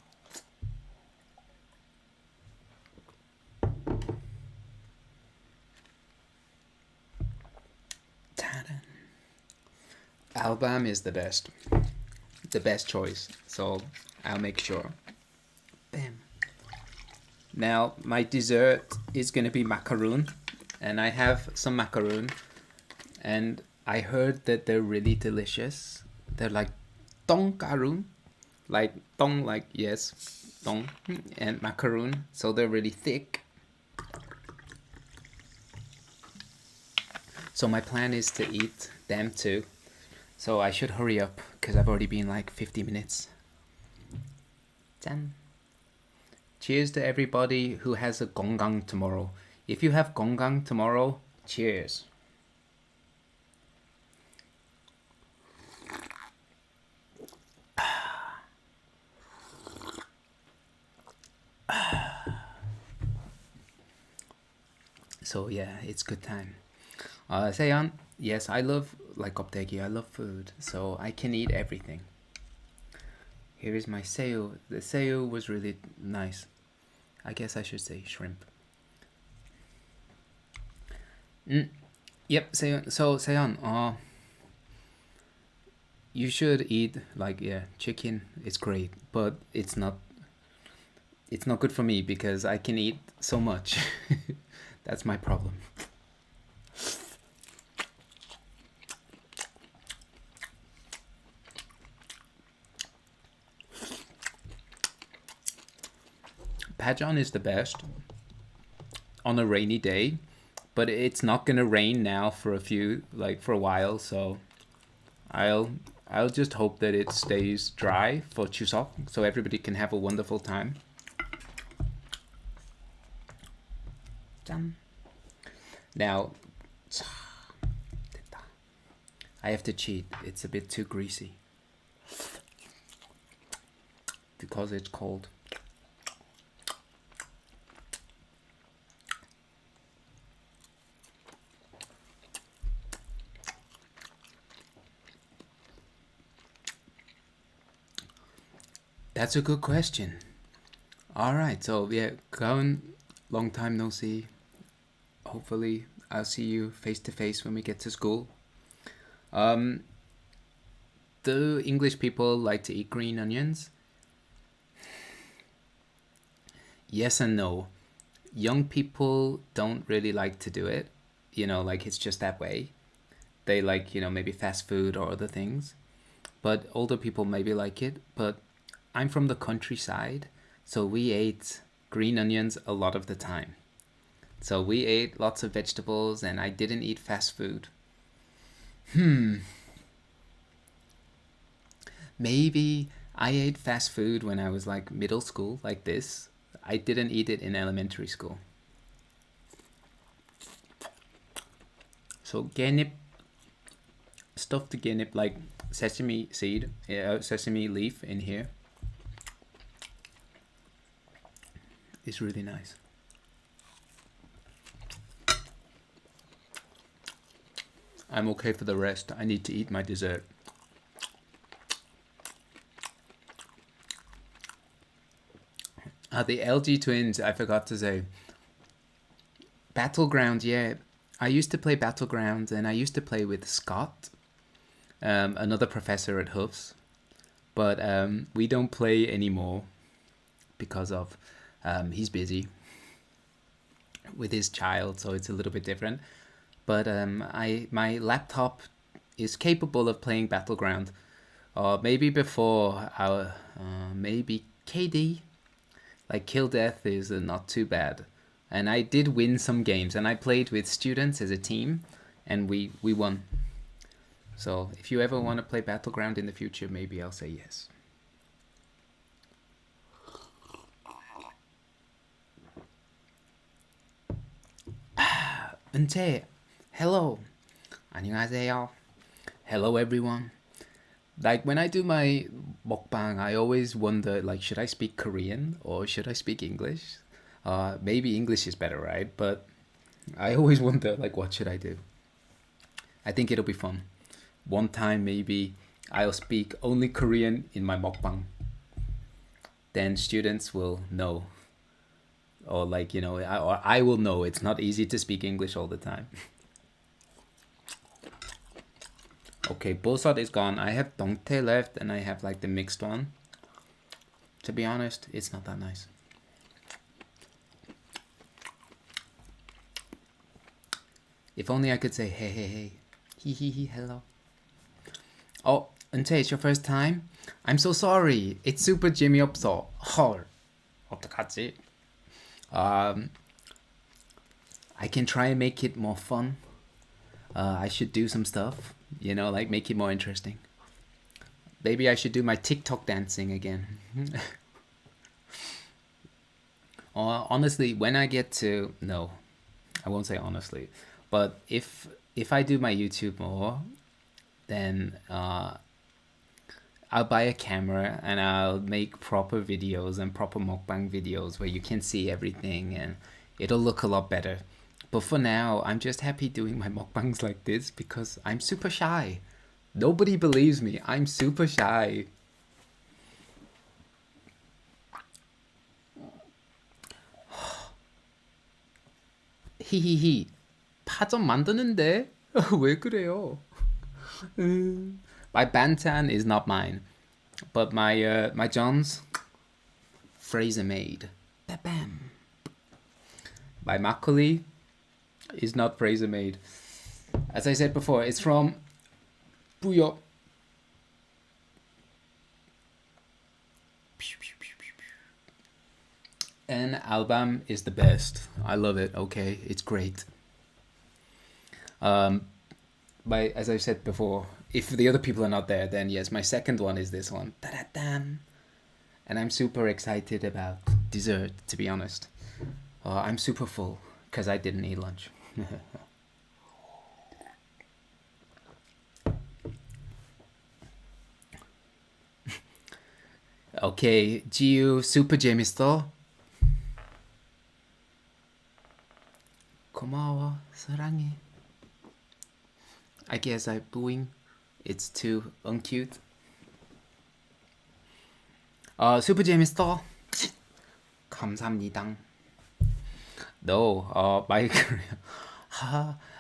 Albam is the best choice. So I'll make sure. Bam. Now my dessert is gonna be macaroon, and I have some macaroon, and I heard that they're really delicious. They're like tongkaroon, like tong, like yes, tong, and macaroon. So they're really thick. So my plan is to eat them too. So I should hurry up because I've already been like 50 minutes. Done. Cheers to everybody who has a gonggang tomorrow. If you have gonggang tomorrow, cheers. So yeah, it's good time. Seon, yes, I love like koptegi. I love food, so I can eat everything. Here is my seo. The seo was really nice. I guess I should say shrimp. Yep, Seon. So Seon, you should eat like chicken. It's great, but it's not good for me because I can eat so much. That's my problem. Pajon is the best on a rainy day, but it's not gonna rain now for a while, so I'll just hope that it stays dry for Chuseok so everybody can have a wonderful time. Now I have to cheat. It's a bit too greasy because it's cold. That's a good question. All right, so yeah, Kaun, long time no see. Hopefully, I'll see you face to face when we get to school. Do English people like to eat green onions? Yes and no. Young people don't really like to do it. Like it's just that way. They like, maybe fast food or other things. But older people maybe like it. But I'm from the countryside, so we ate green onions a lot of the time. So we ate lots of vegetables and I didn't eat fast food. Maybe I ate fast food when I was like middle school, like this. I didn't eat it in elementary school. So genip, stuffed genip, like sesame seed, sesame leaf in here, is really nice. I'm okay for the rest. I need to eat my dessert. The LG twins, I forgot to say. Battleground, yeah. I used to play Battleground, and I used to play with Scott, another professor at Hoofs. But we don't play anymore because of he's busy with his child, so it's a little bit different. But my laptop is capable of playing Battleground. Maybe before our maybe KD, like Kill Death is not too bad. And I did win some games, and I played with students as a team, and we won. So if you ever want to play Battleground in the future, maybe I'll say yes. 은채, hello. 안녕하세요. Hello everyone. Like when I do my mukbang, I always wonder like should I speak Korean or should I speak English? Maybe English is better, right? But I always wonder like what should I do? I think it'll be fun. One time maybe I'll speak only Korean in my mukbang. Then students will know, or like or I will know it's not easy to speak English all the time. Okay, bosat is gone. I have dongtae left, and I have like the mixed one. To be honest, it's not that nice. If only I could say hey hey hey, hee hello. Oh, 은채, it's your first time? I'm so sorry. It's super 재미없어. 헐, 어떡하지? I can try and make it more fun. I should do some stuff, like make it more interesting. Maybe I should do my TikTok dancing again. Honestly, when I get to no, I won't say honestly, but if I do my YouTube more, then I'll buy a camera and I'll make proper videos and proper mukbang videos where you can see everything and it'll look a lot better. But for now, I'm just happy doing my mukbangs like this because I'm super shy. Nobody believes me. I'm super shy. 히히히. 파전 만드는데? 왜 그래요? My bantan is not mine, but my John's Fraser made. Bam. My Makkoli is not Fraser made. As I said before, it's from Puyo. And album is the best. I love it. Okay, it's great. As I said before, if the other people are not there, then yes, my second one is this one. Ta-da-dan. And I'm super excited about dessert, to be honest. I'm super full because I didn't eat lunch. Okay, 지유 super 재밌어. 고마워, 사랑해. I guess I'm booing. It's too uncute. super 재밌어. 감사합니다. No, my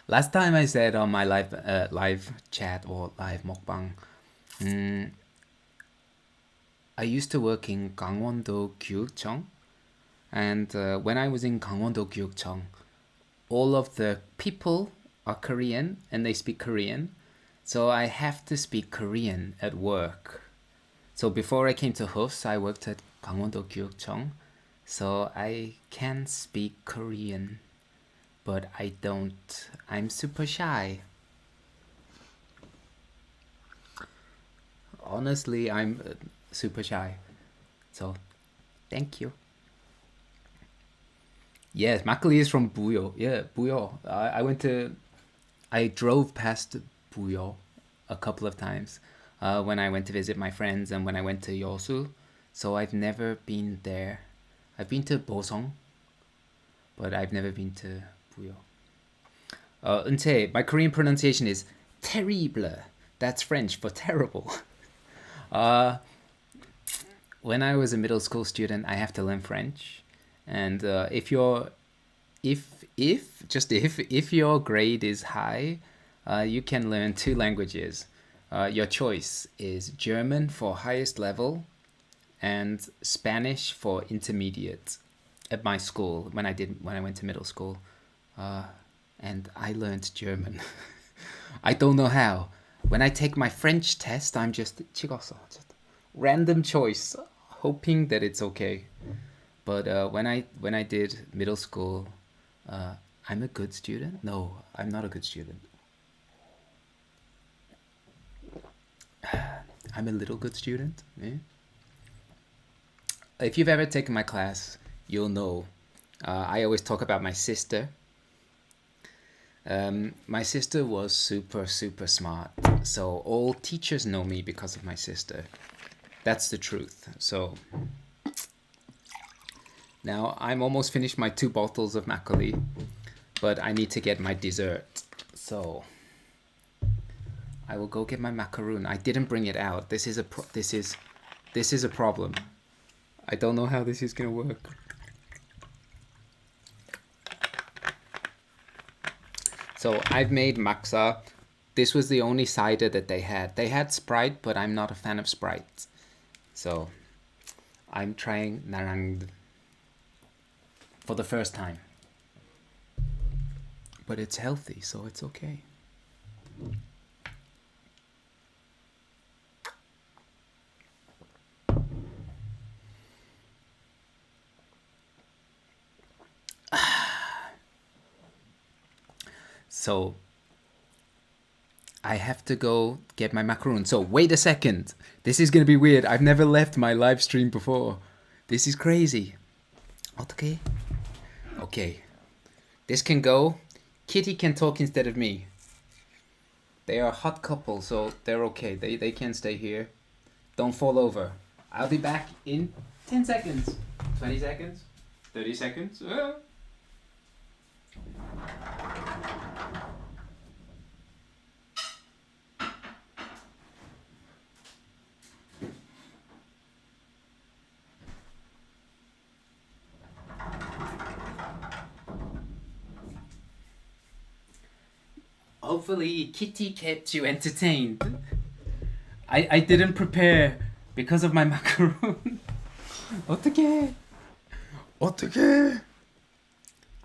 last time I said on my live chat or live mukbang, I used to work in Gangwon-do Gyukcheong, and when I was in Gangwon-do Gyukcheong, all of the people are Korean and they speak Korean, so I have to speak Korean at work. So before I came to Hoofs, I worked at Gangwon-do Gyukcheong, so I can speak Korean, but I don't. I'm super shy. Honestly, I'm super shy. So, thank you. Yes, Makkoli is from Buyo. Yeah, Buyo. I drove past Buyo a couple of times when I went to visit my friends and when I went to Yosu. So I've never been there. I've been to Bosong, but I've never been to Buyo. 은채, my Korean pronunciation is terrible. That's French for terrible. when I was a middle school student, I have to learn French, and if your grade is high, you can learn two languages. Your choice is German for highest level and Spanish for intermediate. At my school, when I went to middle school, and I learned German. I don't know how. When I take my French test, I'm just 찍었어. Just random choice, hoping that it's okay. But when I did middle school, I'm a good student. No, I'm not a good student. I'm a little good student. Eh? If you've ever taken my class, you'll know. I always talk about my sister. My sister was super, super smart. So all teachers know me because of my sister. That's the truth. So now I'm almost finished my 2 bottles of Makkoli, but I need to get my dessert. So I will go get my macaroon. I didn't bring it out. This is a problem. I don't know how this is gonna work. So I've made maksa. This was the only cider that they had. They had Sprite, but I'm not a fan of Sprite. So I'm trying narang for the first time. But it's healthy, so it's okay. So I have to go get my macaroon. So wait a second. This is gonna be weird. I've never left my live stream before. This is crazy. Okay. Okay. This can go. Kitty can talk instead of me. They are a hot couple, so they're okay. They can stay here. Don't fall over. I'll be back in 10 seconds. 20 seconds. 30 seconds. Hopefully Kitty kept you entertained. I didn't prepare because of my macaroon. 어떡해. 어떡해.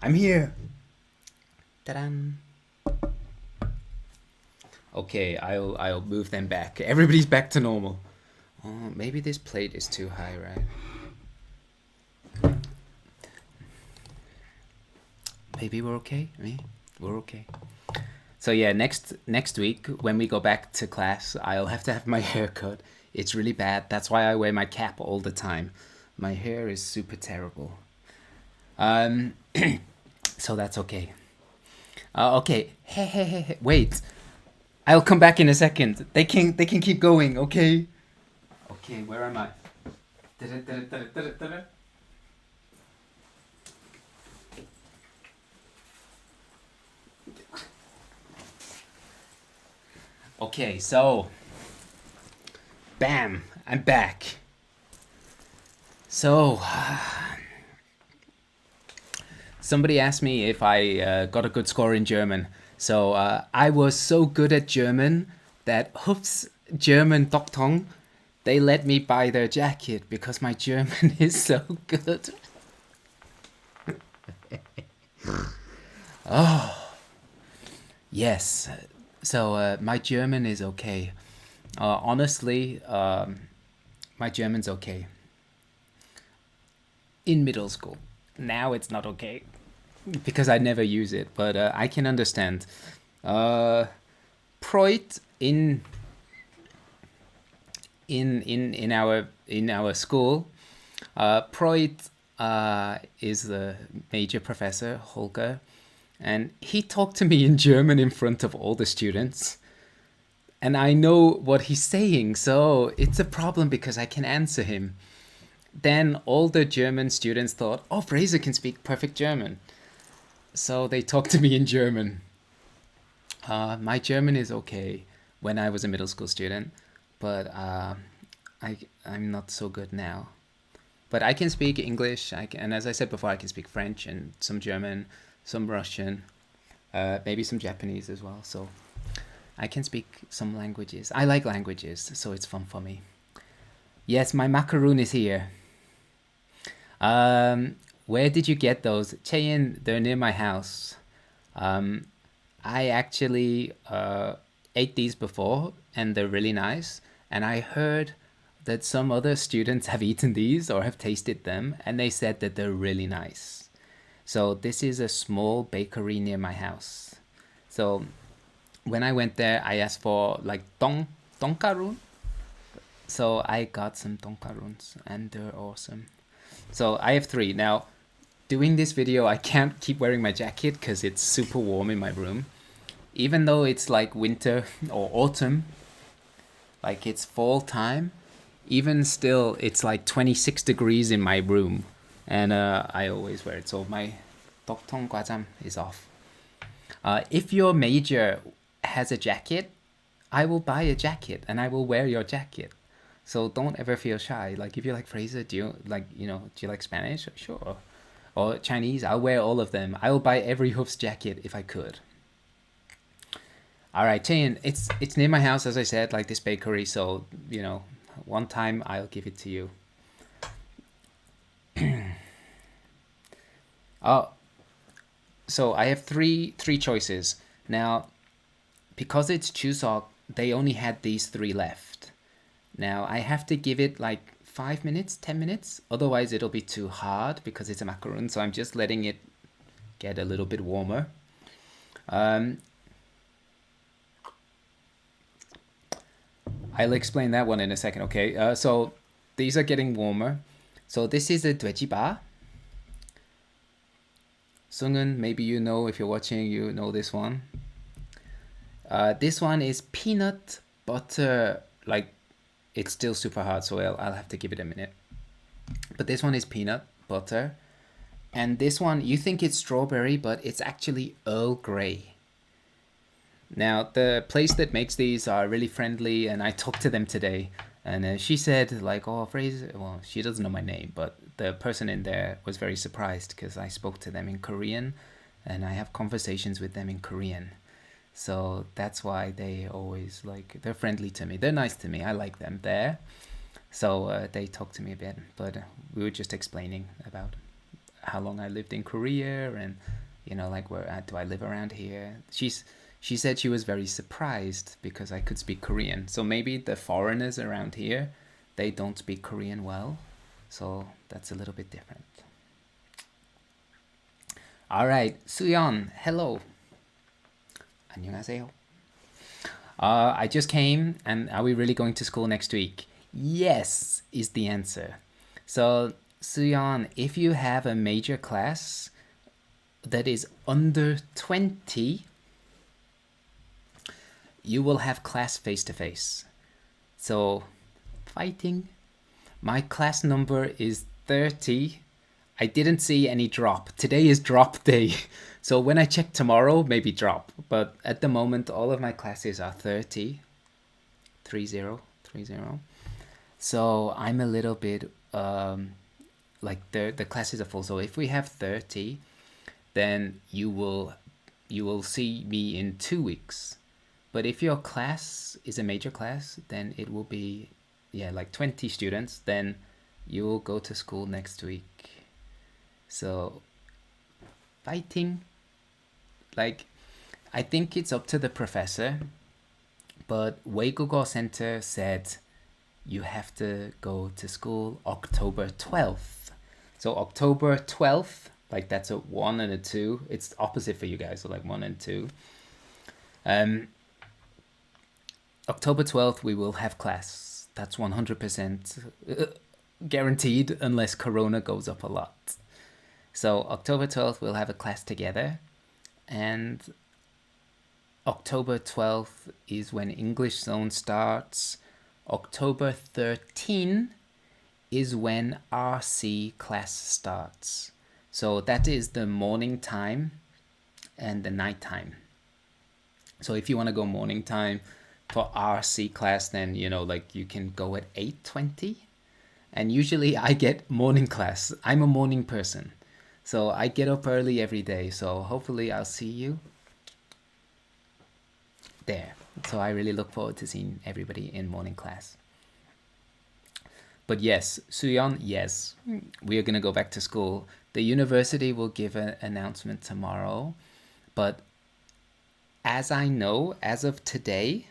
I'm here. Ta-da. Okay, I'll move them back. Everybody's back to normal. Oh, maybe this plate is too high, right? Maybe we're okay. We're okay. So yeah, next week when we go back to class, I'll have to have my hair cut. It's really bad. That's why I wear my cap all the time. My hair is super terrible. So that's okay. Okay. Hey. Wait. I'll come back in a second. They can keep going. Okay. Okay. Where am I? Okay, so bam, I'm back. So somebody asked me if I got a good score in German. So I was so good at German that Hoops German Doktong, they let me buy their jacket because my German is so good. Oh, yes. So my German is okay. Honestly, my German's okay. In middle school. Now it's not okay because I never use it, but I can understand. Freud in our school, Freud is the major professor, Holger. And he talked to me in German in front of all the students. And I know what he's saying, so it's a problem because I can answer him. Then all the German students thought, oh, Fraser can speak perfect German. So they talked to me in German. My German is okay when I was a middle school student. But I'm not so good now. But I can speak English, and as I said before, I can speak French and some German, some Russian, maybe some Japanese as well. So I can speak some languages. I like languages, so it's fun for me. Yes, my macaroon is here. Where did you get those? Cheyin, they're near my house. Um, I actually ate these before, and they're really nice. And I heard that some other students have eaten these or have tasted them, and they said that they're really nice. So this is a small bakery near my house. So when I went there, I asked for like donkarun. So I got some donkaruns, and they're awesome. So I have three now. Doing this video, I can't keep wearing my jacket because it's super warm in my room. Even though it's like winter or autumn, like it's fall time, even still, it's like 26 degrees in my room. And I always wear it. So my Doktong Gwajam is off. If your major has a jacket, I will buy a jacket and I will wear your jacket. So don't ever feel shy. Like if you like Fraser, do you like Spanish? Sure. Or Chinese, I'll wear all of them. I will buy every Hoof's jacket if I could. All right, Chayin, it's near my house, as I said, like this bakery. So, one time I'll give it to you. Oh, so I have three choices. Now, because it's Chuseok, they only had these three left. Now, I have to give it like 5 minutes, 10 minutes. Otherwise, it'll be too hard because it's a macaroon. So I'm just letting it get a little bit warmer. I'll explain that one in a second, okay? So these are getting warmer. So this is a 돼지바. Sungun, maybe you know, if you're watching, you know this one. This one is peanut butter, like it's still super hard, so I'll have to give it a minute. But this one is peanut butter. And this one, you think it's strawberry, but it's actually Earl Grey. Now, the place that makes these are really friendly, and I talked to them today. And she said, like, oh, Fraser, well, she doesn't know my name, but the person in there was very surprised because I spoke to them in Korean, and I have conversations with them in Korean. So that's why they always, like, they're friendly to me. They're nice to me. I like them there. So they talked to me a bit, but we were just explaining about how long I lived in Korea and, like, where do I live around here. She said she was very surprised because I could speak Korean. So maybe the foreigners around here, they don't speak Korean well. So that's a little bit different. All right, Suyeon, hello. 안녕하세요. I just came, and are we really going to school next week? Yes, is the answer. So, Suyeon, if you have a major class that is under 20, you will have class face-to-face. So, fighting. My class number is 30. I didn't see any drop. Today is drop day. So when I check tomorrow, maybe drop. But at the moment, all of my classes are 30. 30. So I'm a little bit, like the classes are full. So if we have 30, then you will see me in 2 weeks. But if your class is a major class, then it will be, like 20 students. Then you will go to school next week. So, fighting. Like, I think it's up to the professor. But Weigugo Center said you have to go to school October 12th. So October 12th, like that's a 1 and a 2. It's opposite for you guys, so like 1 and 2. October 12th, we will have class. That's 100% guaranteed unless Corona goes up a lot. So October 12th, we'll have a class together. And October 12th is when English Zone starts. October 13th is when RC class starts. So that is the morning time and the night time. So if you want to go morning time, for RC class, then like you can go at 8:20, and usually I get morning class. I'm a morning person, so I get up early every day. So hopefully I'll see you there. So I really look forward to seeing everybody in morning class. But yes, Suyeon, yes, we are gonna go back to school. The university will give an announcement tomorrow, but as I know, as of today,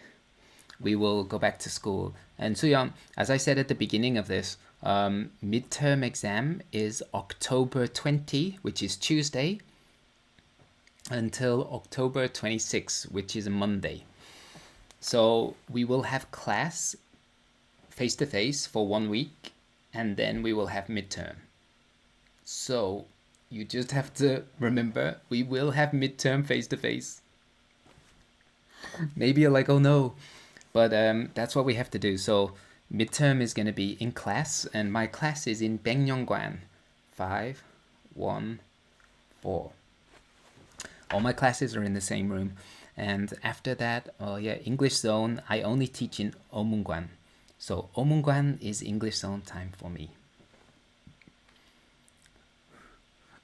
we will go back to school. And Suyeon, as I said at the beginning of this, midterm exam is October 20, which is Tuesday, until October 26, which is a Monday. So we will have class face to face for 1 week, and then we will have midterm. So you just have to remember we will have midterm face to face. Maybe you're like, oh no, but that's what we have to do. So midterm is going to be in class, and my class is in Baekneonggwan 514. All my classes are in the same room. And after that, English zone, I only teach in Omungwan. So Omungwan is English zone time for me.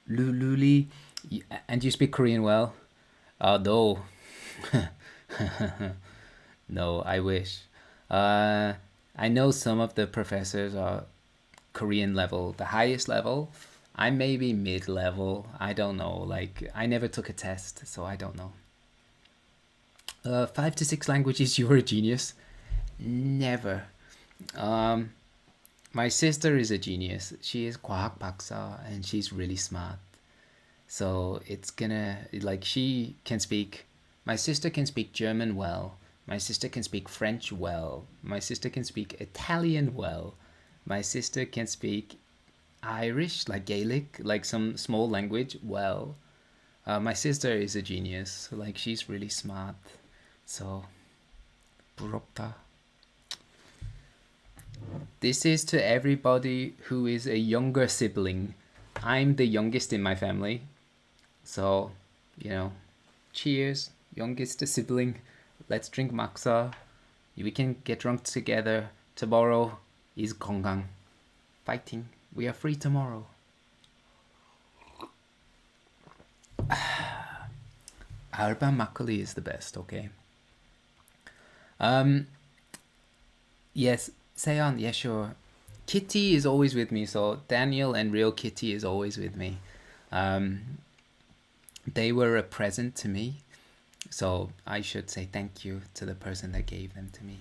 Luli, and you speak Korean well? No. No, I wish. I know some of the professors are Korean level, the highest level. I'm maybe mid-level. I don't know. Like, I never took a test, so I don't know. 5 to 6 languages, you're a genius. Never. My sister is a genius. She is 과학 박사, and she's really smart. So it's gonna, like, she can speak, my sister can speak German well. My sister can speak French well. My sister can speak Italian well. My sister can speak Irish, like Gaelic, like some small language, well. My sister is a genius. Like, she's really smart. So, 부럽다. This is to everybody who is a younger sibling. I'm the youngest in my family. So, cheers, youngest sibling. Let's drink maksa. We can get drunk together. Tomorrow is 건강. Fighting. We are free tomorrow. Alban Makkoli is the best, okay? Yes, Seon, yeah, sure. Kitty is always with me, so Daniel and Real Kitty is always with me. They were a present to me, so I should say thank you to the person that gave them to me.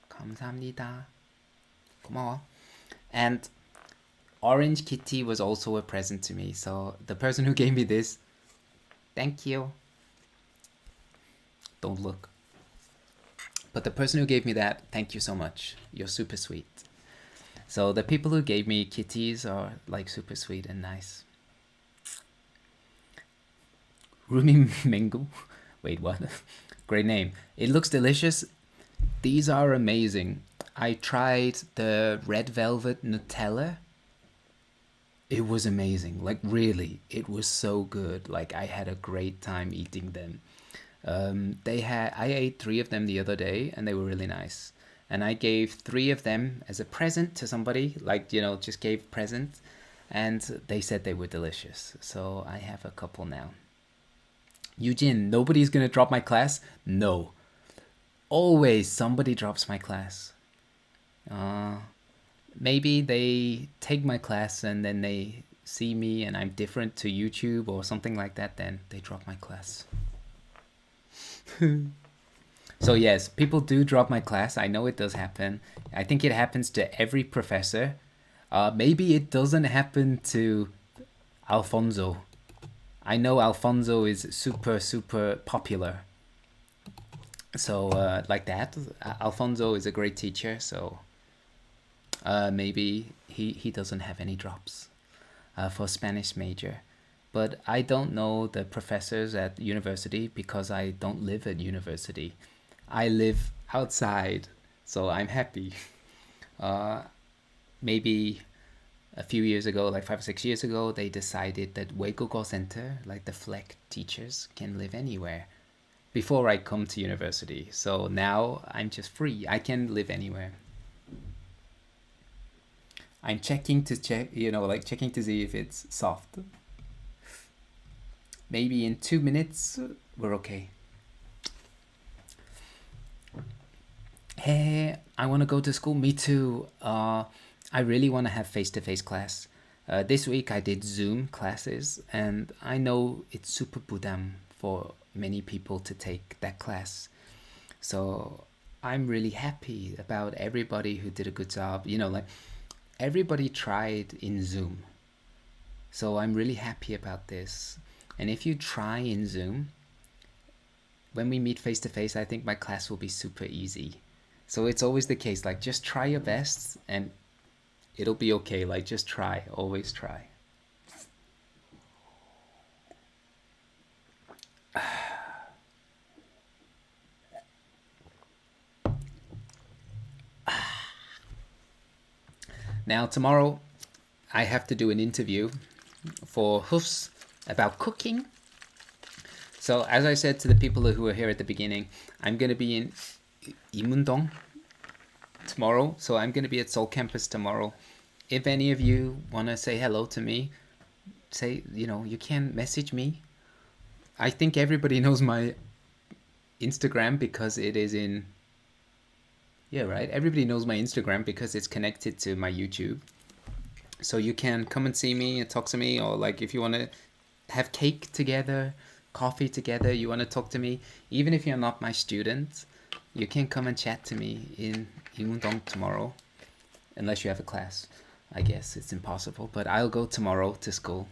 감사합니다. 고마워. And Orange Kitty was also a present to me, so the person who gave me this, thank you. Don't look. But the person who gave me that, thank you so much. You're super sweet. So the people who gave me kitties are like super sweet and nice. Rumi Mengu. Wait, what? Great name. It looks delicious. These are amazing. I tried the red velvet Nutella. It was amazing. Like, really, it was so good. Like, I had a great time eating them. I ate 3 of them the other day, and they were really nice. And I gave 3 of them as a present to somebody, like, just gave present, and they said they were delicious. So I have a couple now. Eugene, nobody's gonna drop my class? No. Always somebody drops my class. Maybe they take my class and then they see me and I'm different to YouTube or something like that, then they drop my class. So yes, people do drop my class. I know it does happen. I think it happens to every professor. Maybe it doesn't happen to Alfonso. I know Alfonso is super popular. So like that, Alfonso is a great teacher. So maybe he doesn't have any drops for Spanish major. But I don't know the professors at university because I don't live at university. I live outside, so I'm happy. Maybe a few years ago, like 5 or 6 years ago, they decided that Weikogo Center, like the FLEC teachers, can live anywhere. before I come to university. So now I'm just free. I can live anywhere. I'm checking to checking to see if it's soft. Maybe in 2 minutes we're okay. Hey, I want to go to school. Me too. I really want to have face-to-face class. This week I did Zoom classes, and I know it's super budam for many people to take that class. So I'm really happy about everybody who did a good job. Like everybody tried in Zoom. So I'm really happy about this. And if you try in Zoom, when we meet face to face, I think my class will be super easy. So it's always the case, like just try your best and it'll be okay. Like just try, always try. Now tomorrow I have to do an interview for Hoofs about cooking. So as I said to the people who were here at the beginning, I'm going to be in Imundong tomorrow. So I'm going to be at Seoul campus tomorrow. If any of you want to say hello to me, you can message me. I think everybody knows my Instagram because it is in... Yeah, right? Everybody knows my Instagram because it's connected to my YouTube. So you can come and see me and talk to me, or like if you want to have cake together, coffee together, you want to talk to me, even if you're not my student, you can come and chat to me in Imundong tomorrow, unless you have a class. I guess it's impossible, but I'll go tomorrow to school.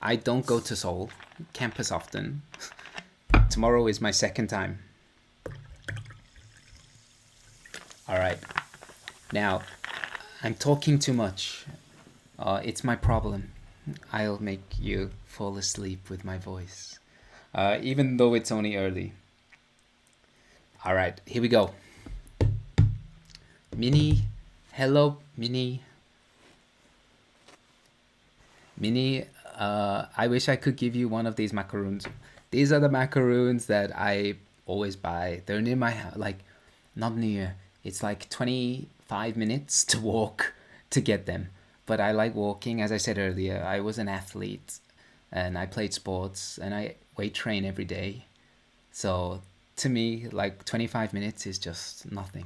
I don't go to Seoul campus often. Tomorrow is my second time. All right. Now, I'm talking too much. It's my problem. I'll make you fall asleep with my voice, even though it's only early. All right, here we go. Minnie, hello, Minnie. Minnie, I wish I could give you one of these macaroons. These are the macaroons that I always buy. They're near my house, like, not near. It's like 25 minutes to walk to get them. But I like walking. As I said earlier, I was an athlete and I played sports and I weight train every day. So to me, like 25 minutes is just nothing.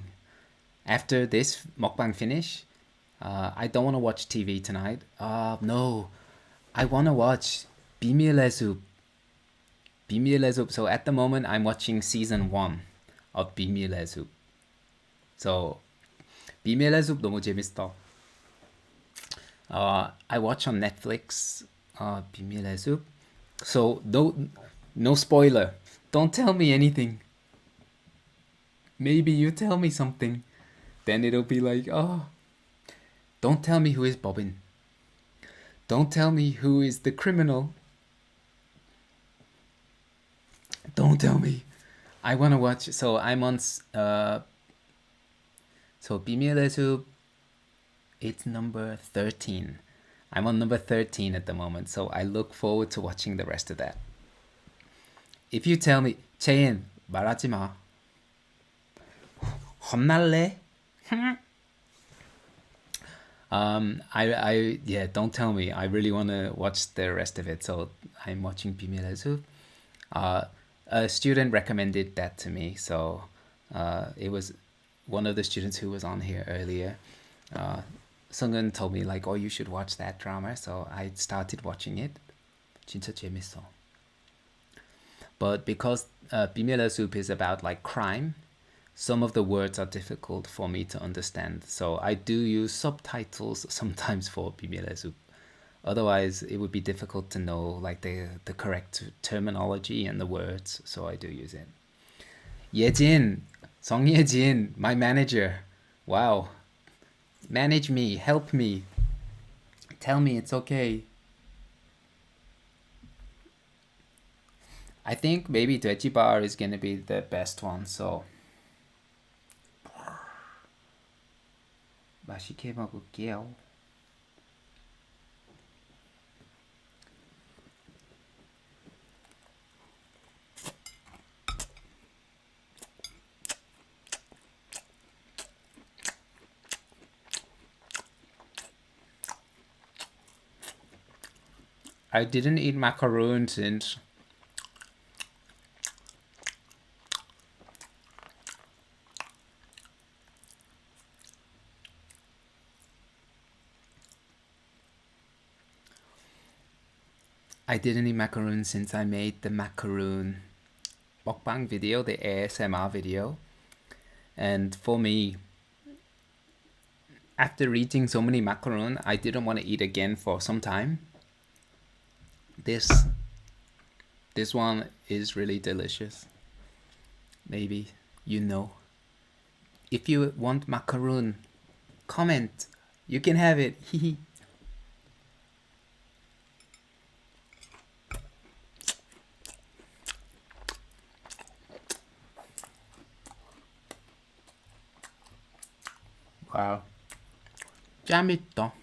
After this mukbang finish, I don't want to watch TV tonight. No, I want to watch 비밀의 숲. 비밀의 숲. So at the moment, I'm watching season 1 of 비밀의 숲. So 비밀의 숲 너무 재밌어. I watch on Netflix 비밀의 숲. So no spoiler. Don't tell me anything. Maybe you tell me something. Then it'll be like, oh, don't tell me who is Bobbin. Don't tell me who is the criminal. Don't tell me. I want to watch. So I'm on so 비밀의 숲, it's number 13. I'm on number 13 at the moment, so I look forward to watching the rest of that. If you tell me, 채인, 말하지 마. 혼날래? Yeah, don't tell me. I really want to watch the rest of it, so I'm watching 비밀의 숲. A student recommended that to me, so it was one of the students who was on here earlier. Sungun told me like, oh, you should watch that drama, so I started watching it. 진짜 재밌어. But because 비밀의 숲 is about like crime, some of the words are difficult for me to understand. So I do use subtitles sometimes for 비밀의 숲. Otherwise, it would be difficult to know like the correct terminology and the words. So I do use it. 예진, 성예진, my manager. Wow. Manage me, help me. Tell me it's okay. I think maybe 돼지 bar is gonna be the best one. So 맛있게 먹을게요. I didn't eat macaroon since I made the macaroon mukbang video, the ASMR video. And for me, after eating so many macaroon, I didn't want to eat again for some time. This one is really delicious. Maybe you know. If you want macaroon, comment. You can have it. Wow. 짬있다.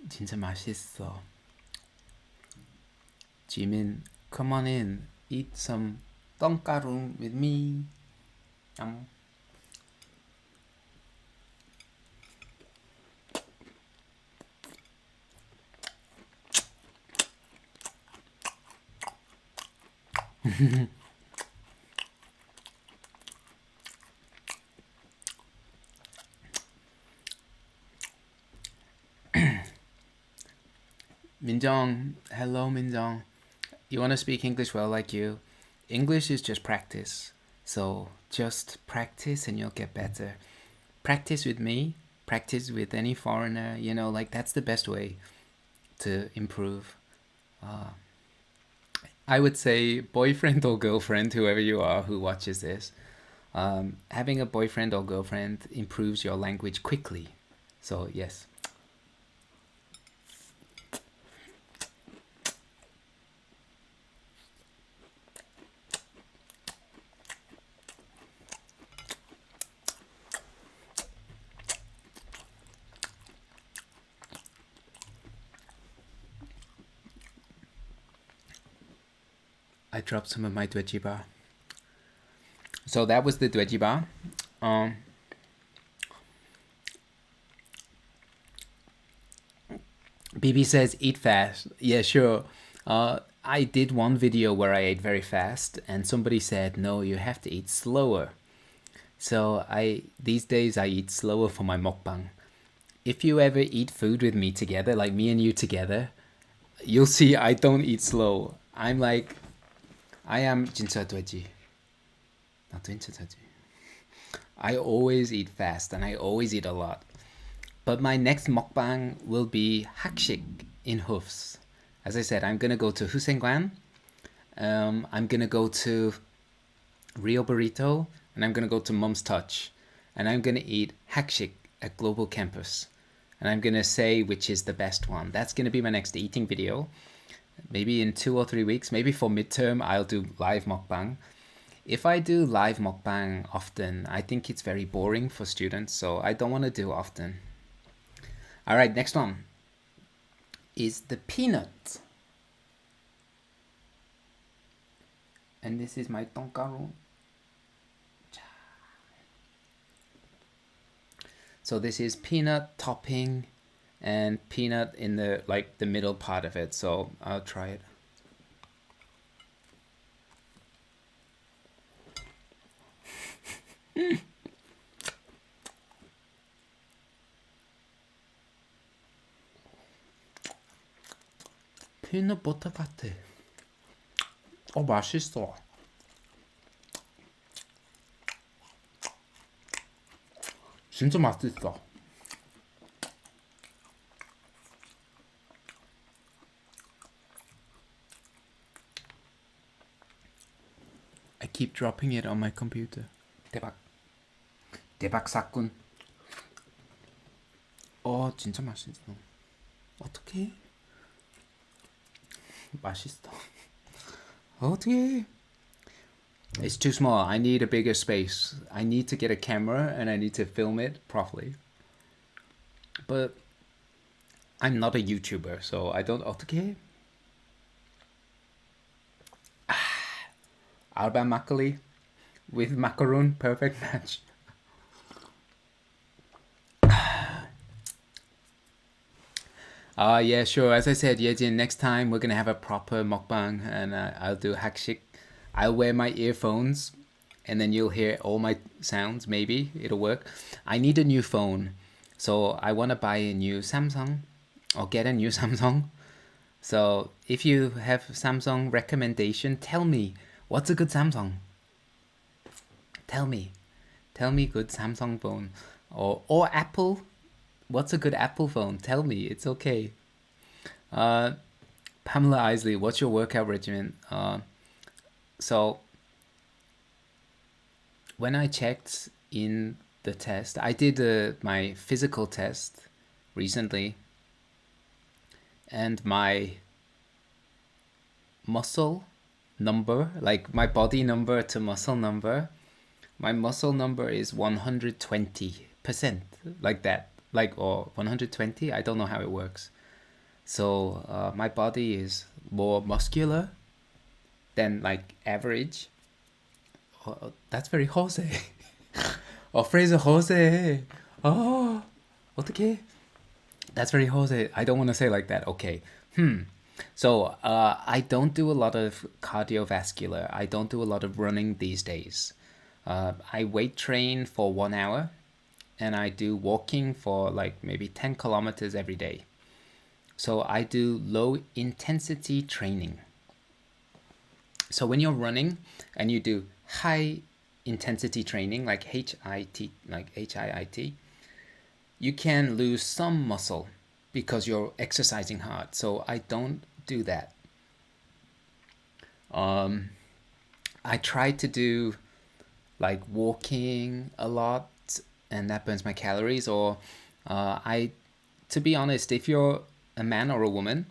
진짜 맛있어. Jimin, come on in. Eat some 똥가루 with me. Minjong, hello Minjong. You want to speak English well like you? English is just practice. So just practice and you'll get better. Practice with me, practice with any foreigner, you know, like that's the best way to improve. I would say boyfriend or girlfriend, whoever you are who watches this, having a boyfriend or girlfriend improves your language quickly. So yes. I dropped some of my dwejiba. So that was the dwejiba. BB says eat fast. Yeah, sure. I did one video where I ate very fast, and somebody said no, you have to eat slower. So these days I eat slower for my mukbang. If you ever eat food with me together, like me and you together, you'll see I don't eat slow. I'm like, I am 진짜 돼지. 나 진짜 돼지. I always eat fast and I always eat a lot. But my next mukbang will be hakshik in Hoofs. As I said, I'm gonna go to Husseingwan. I'm gonna go to Rio Burrito, and I'm gonna go to Mom's Touch, and I'm gonna eat hakshik at Global Campus, and I'm gonna say which is the best one. That's gonna be my next eating video. Maybe in 2 or 3 weeks, maybe for midterm, I'll do live mukbang. If I do live mukbang often, I think it's very boring for students, so I don't want to do often. All right, next one is the peanut. And this is my tonkaru. So this is peanut topping and peanut in the like the middle part of it. So I'll try it. 피넛 버터 같아. 맛있어. 진짜 맛있어. I keep dropping it on my computer. 대박. 대박 사건. 진짜 맛있어. 어떡해? 맛있어. 어떡해? It's too small. I need a bigger space. I need to get a camera and I need to film it properly. But I'm not a YouTuber, so I don't. 어떡해? Alba Makkoli with macaroon, perfect match. Yeah, sure. As I said, Yejin, next time we're gonna have a proper mukbang, and I'll do hakshik. I'll wear my earphones, and then you'll hear all my sounds. Maybe it'll work. I need a new phone, so I want to buy a new Samsung, or get a new Samsung. So if you have Samsung recommendation, tell me what's a good Samsung. Tell me, tell me good Samsung phone, or Apple. What's a good Apple phone? Tell me. It's okay. Uh, Pamela Isley, what's your workout regimen? So when I checked in the test, I did my physical test recently, and my muscle number, like my body number to muscle number, my muscle number is 120%, like that, like, or 120. I don't know how it works. So my body is more muscular than like average. That's very Jose. Fraser Jose. Oh, 어떡해? That's very Jose. I don't want to say like that. Okay. So I don't do a lot of cardiovascular. I don't do a lot of running these days. I weight train for 1 hour, and I do walking for like maybe 10 kilometers every day. So I do low intensity training. So when you're running and you do high intensity training, like HIIT, you can lose some muscle because you're exercising hard. So I don't do that. I try to do like walking a lot, and that burns my calories. Or to be honest, if you're a man or a woman,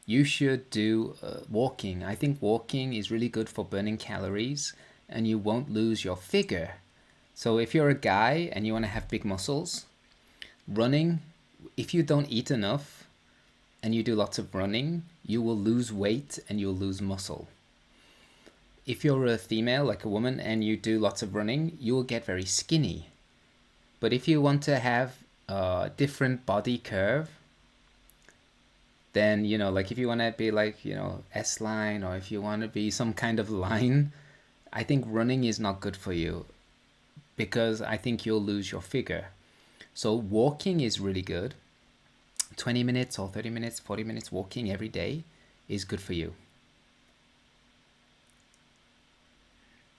you should do walking. I think walking is really good for burning calories, and you won't lose your figure. So if you're a guy and you want to have big muscles, running, if you don't eat enough and you do lots of running, you will lose weight and you'll lose muscle. If you're a female, like a woman, and you do lots of running, you will get very skinny. But if you want to have a different body curve, then, you know, like if you want to be like, you know, S-line, or if you want to be some kind of line, I think running is not good for you, because I think you'll lose your figure. So walking is really good. 20 minutes or 30 minutes, 40 minutes walking every day is good for you.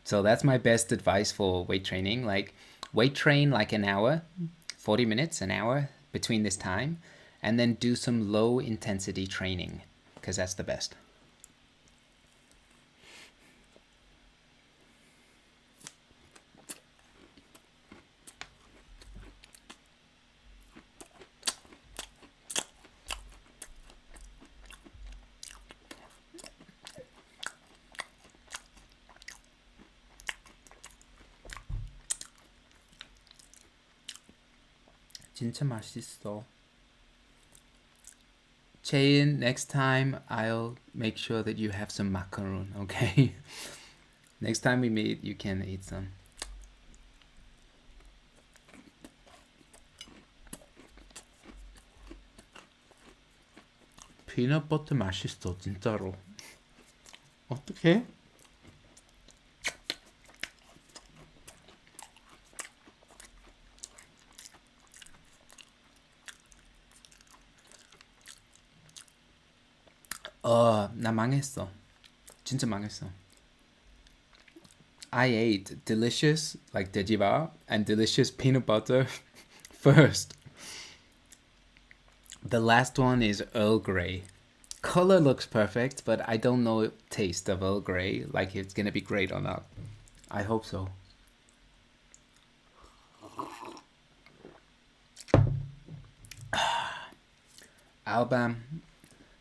So that's my best advice for weight training. Like, weight train like an hour, 40 minutes, an hour between this time, and then do some low intensity training, because that's the best. 진짜 맛있어. Chayin, next time I'll make sure that you have some macaron, okay? Next time we meet, you can eat some. 피넛버터 맛있어, 진짜로. 어떡해? 나 망했어. 진짜 망했어. I ate delicious, like 돼지밥, and delicious peanut butter first. The last one is Earl Grey. Color looks perfect, but I don't know taste of Earl Grey, like it's gonna be great or not. I hope so. Album.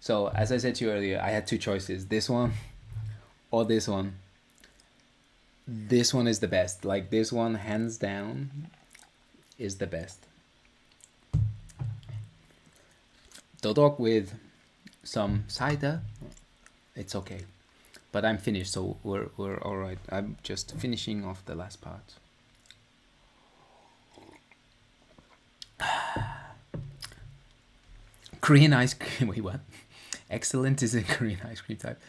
So as I said to you earlier, I had two choices: this one or this one. This one is the best. Like, this one, hands down, is the best. Dodok with some cider, it's okay. But I'm finished, so we're all right. I'm just finishing off the last part. Korean ice cream. Wait, what? Excellent is a Korean ice cream type.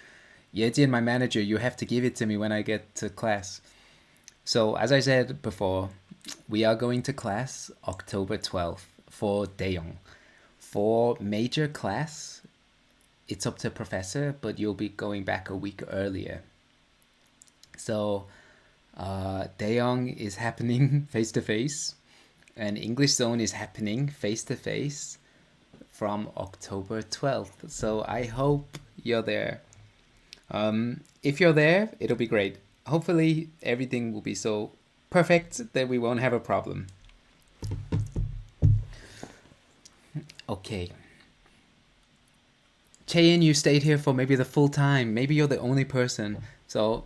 Yejin, my manager, you have to give it to me when I get to class. So, as I said before, we are going to class October 12th for Daeyoung. For major class, it's up to professor, but you'll be going back a week earlier. So, Daeyoung is happening face to face, and English Zone is happening face to face from October 12th. So I hope you're there. If you're there, it'll be great. Hopefully, everything will be so perfect that we won't have a problem. Okay. Chaeyin, you stayed here for maybe the full time. Maybe you're the only person. So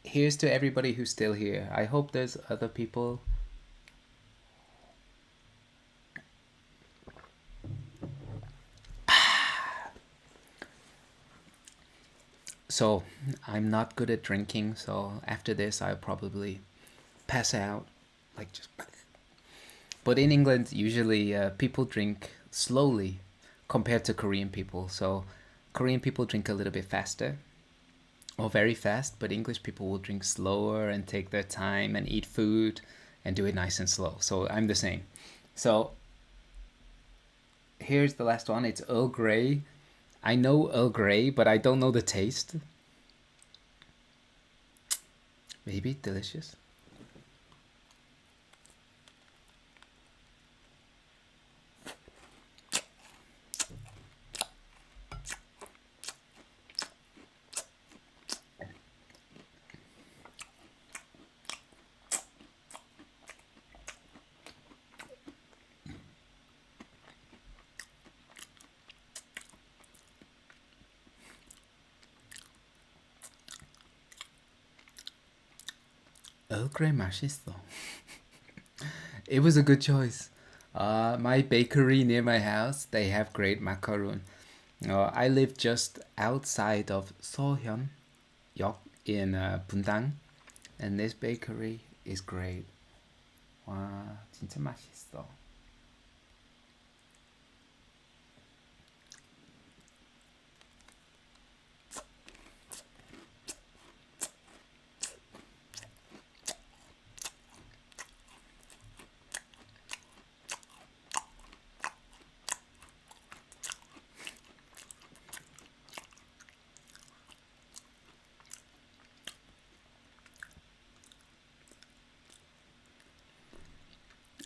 here's to everybody who's still here. I hope there's other people. So I'm not good at drinking, so after this I'll probably pass out, like just. But in England, usually people drink slowly compared to Korean people. So Korean people drink a little bit faster, or very fast, but English people will drink slower and take their time and eat food and do it nice and slow. So I'm the same. So here's the last one. It's Earl Grey. I know Earl Grey, but I don't know the taste. Maybe delicious. Earl Grey 맛있어. It was a good choice. My bakery near my house, they have great macaroon. I live just outside of Sohyun-yok in Bundang, and this bakery is great. 와, 진짜 맛있어.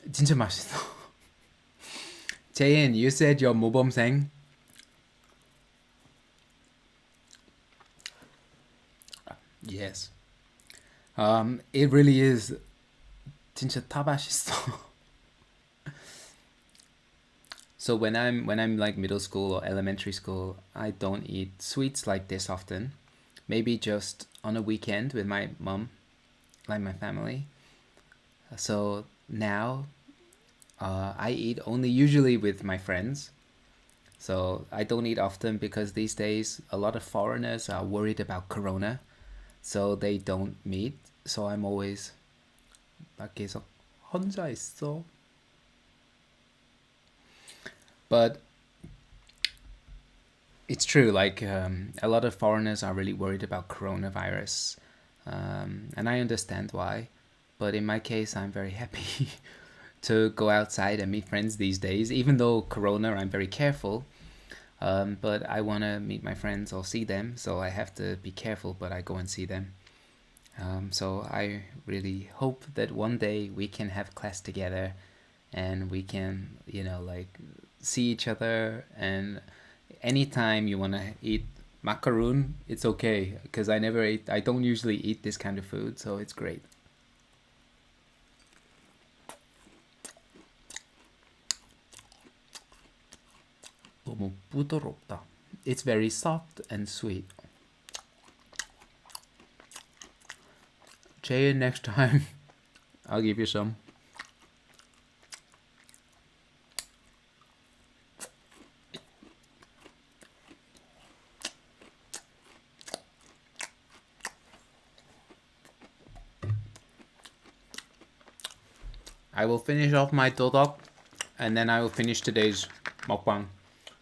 진짜 맛있어. Jaein, you said you're 모범생. Yes. It really is. 진짜 다 맛있어. So when I'm like middle school or elementary school, I don't eat sweets like this often. Maybe just on a weekend with my mom, like my family. So now I eat only usually with my friends. So I don't eat often because these days a lot of foreigners are worried about corona. So they don't meet. So I'm always 밖에서 혼자 있어. But it's true, like a lot of foreigners are really worried about coronavirus. And I understand why. But in my case, I'm very happy to go outside and meet friends these days. Even though corona, I'm very careful. But I want to meet my friends or see them, so I have to be careful, but I go and see them. So I really hope that one day we can have class together and we can, like see each other. And anytime you want to eat macaroon, it's okay, because I don't usually eat this kind of food, so it's great. 너무 부드럽다. It's very soft and sweet. Jay, next time I'll give you some. I will finish off my dodok and then I will finish today's Mukbang.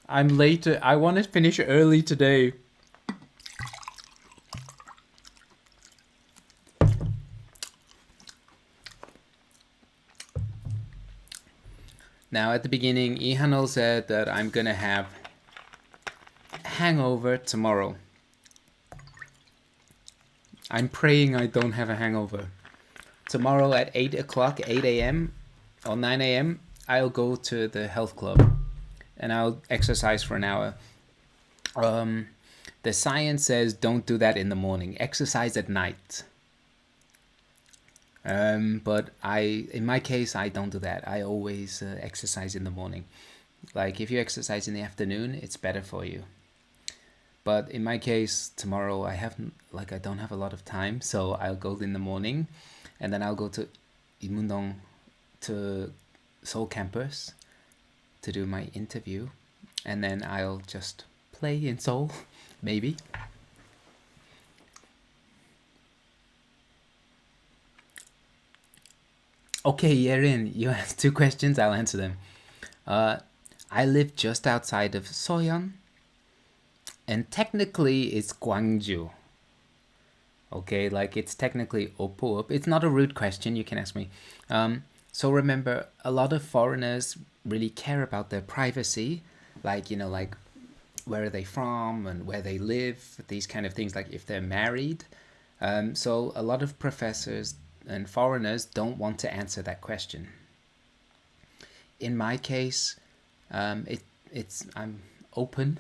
I'm late. I want to finish early today. Now, at the beginning, Ihano said that I'm gonna have hangover tomorrow. I'm praying I don't have a hangover. Tomorrow at 8 o'clock, 8 a.m. or 9 a.m., I'll go to the health club and I'll exercise for an hour. The science says don't do that in the morning. Exercise at night. But in my case, I don't do that. I always exercise in the morning. Like if you exercise in the afternoon, it's better for you. But in my case, tomorrow I don't have a lot of time, so I'll go in the morning, and then I'll go to Imundong, to Seoul campus, to do my interview, and then I'll just play in Seoul, maybe. Okay, Yerin, you asked 2 questions, I'll answer them. I live just outside of Soyeon, and technically it's Gwangju. Okay, like it's technically Oppo. It's not a rude question, you can ask me. So remember, a lot of foreigners really care about their privacy, like, like where are they from and where they live, these kind of things, like if they're married. So a lot of professors and foreigners don't want to answer that question. In my case, I'm open.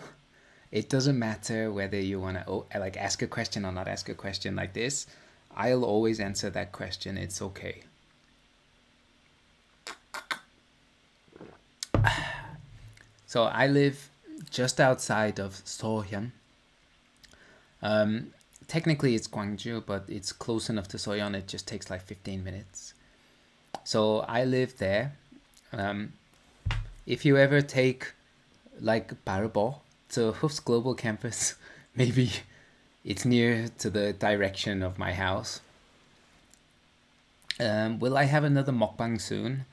It doesn't matter whether you want to ask a question or not ask a question like this. I'll always answer that question. It's okay. So I live just outside of Soyeon. Technically it's Gwangju, but it's close enough to Soyeon. It just takes like 15 minutes. So I live there. If you ever take like Barbo to Hoof's Global Campus, maybe it's near to the direction of my house. Will I have another mukbang soon?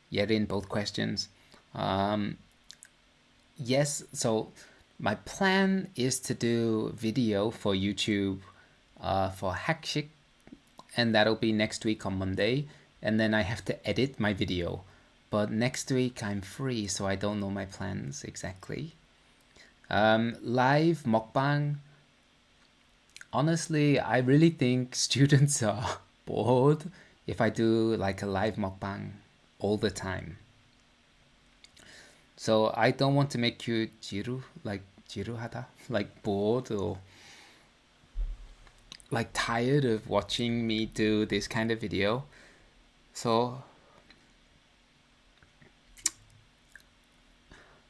Yet in both questions. Yes, so my plan is to do video for YouTube for Hakshik, and that'll be next week on Monday, and then I have to edit my video. But next week I'm free, so I don't know my plans exactly. Live mukbang, honestly, I really think students are bored if I do like a live mukbang all the time. So I don't want to make you jiruhada, like bored or like tired of watching me do this kind of video. So,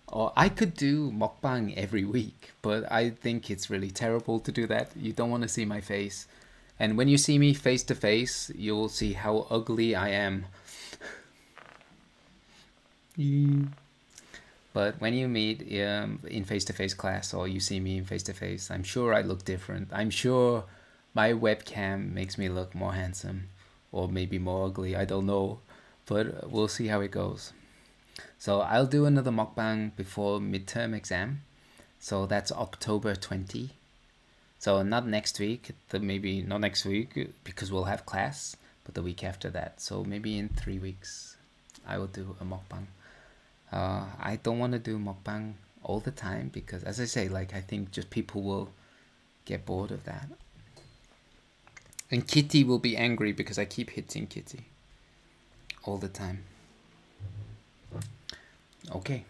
or I could do mukbang every week, but I think it's really terrible to do that. You don't want to see my face. And when you see me face to face, you'll see how ugly I am. But when you meet in face-to-face class, or you see me in face-to-face, I'm sure I look different. I'm sure my webcam makes me look more handsome, or maybe more ugly, I don't know. But we'll see how it goes. So I'll do another mukbang before midterm exam. So that's October 20. So not next week, maybe not next week because we'll have class, but the week after that. So maybe in 3 weeks, I will do a mukbang. I don't want to do mukbang all the time because, as I say, like I think just people will get bored of that. And Kitty will be angry because I keep hitting Kitty all the time. Okay.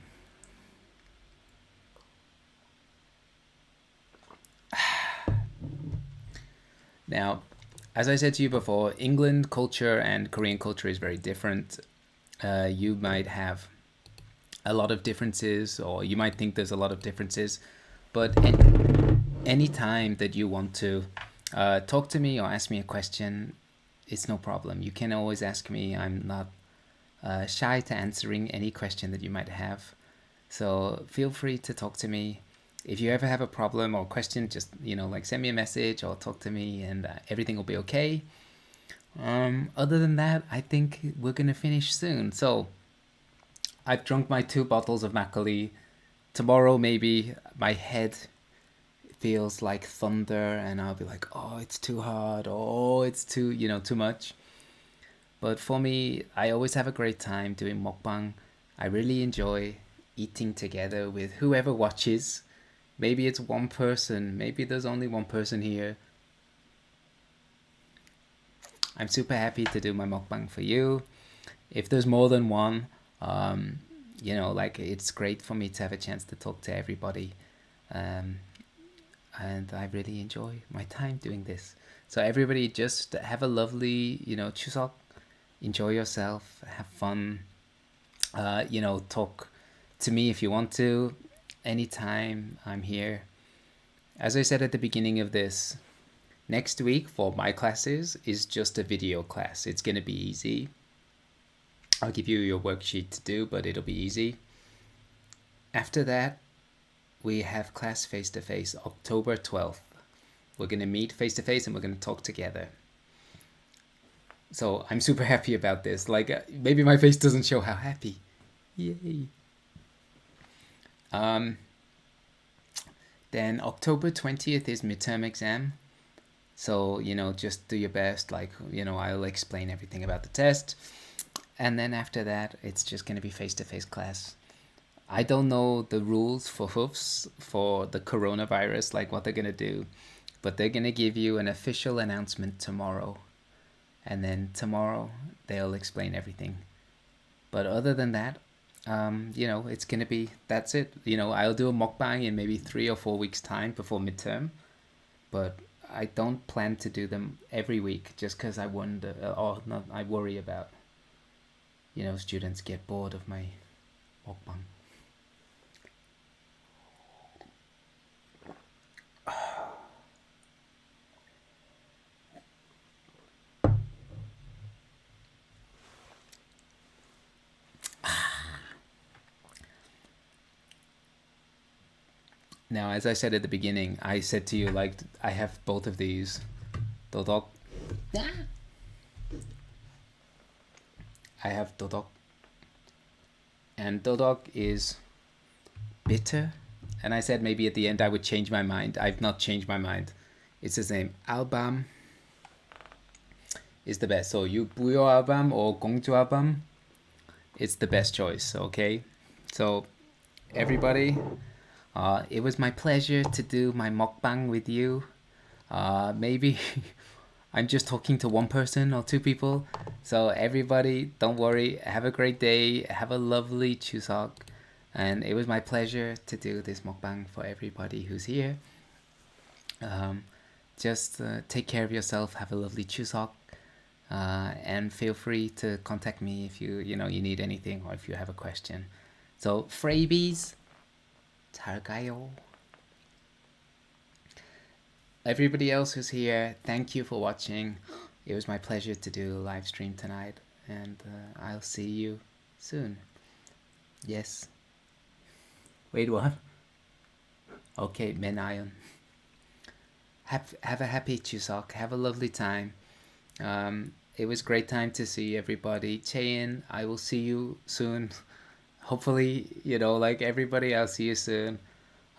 Now, as I said to you before, England culture and Korean culture is very different. You might have a lot of differences, or you might think there's a lot of differences, but any time that you want to talk to me or ask me a question, it's no problem. You can always ask me. I'm not shy to answering any question that you might have. So feel free to talk to me. If you ever have a problem or question, just like send me a message or talk to me, and everything will be okay. Other than that, I think we're gonna finish soon. So I've drunk my 2 bottles of Makkoli. tomorrow maybe my head feels like thunder and I'll be like, oh, it's too hard, oh, it's too, too much. But for me, I always have a great time doing mukbang. I really enjoy eating together with whoever watches. Maybe it's one person, maybe there's only one person here. I'm super happy to do my mukbang for you. If there's more than one, like it's great for me to have a chance to talk to everybody. And I really enjoy my time doing this. So everybody just have a lovely, Chuseok. Enjoy yourself, have fun. Talk to me if you want to. Anytime, I'm here. As I said at the beginning of this, next week for my classes is just a video class. It's going to be easy. I'll give you your worksheet to do, but it'll be easy. After that, we have class face-to-face October 12th. We're going to meet face-to-face and we're going to talk together. So I'm super happy about this. Like, maybe my face doesn't show how happy. Yay. Then October 20th is midterm exam. So, just do your best. Like, I'll explain everything about the test. And then after that, it's just going to be face-to-face class. I don't know the rules for hoofs for the coronavirus, like what they're going to do. But they're going to give you an official announcement tomorrow. And then tomorrow, they'll explain everything. But other than that, it's going to be, that's it. I'll do a mukbang in maybe 3 or 4 weeks' time before midterm. But I don't plan to do them every week just because I wonder, I worry about, students get bored of my mukbang. Now, as I said at the beginning, I said to you, like, I have both of these. Dodok. I have Dodok. And Dodok is bitter. And I said maybe at the end I would change my mind. I've not changed my mind. It's the same. Albam is the best. So you Buyo Albam or Gongju Albam, it's the best choice, okay? So everybody, it was my pleasure to do my mukbang with you. Maybe I'm just talking to one person or two people. So everybody, don't worry. Have a great day. Have a lovely Chuseok. And it was my pleasure to do this mukbang for everybody who's here. Just take care of yourself. Have a lovely Chuseok. And feel free to contact me if you need anything or if you have a question. So freebies. 잘 가요. Everybody else who's here, thank you for watching. It was my pleasure to do a live stream tonight, and I'll see you soon. Yes. Wait, what? Okay, Menayon. Have a happy Chuseok. Have a lovely time. It was great time to see everybody. Chaein, I will see you soon. Hopefully, like everybody, I'll see you soon.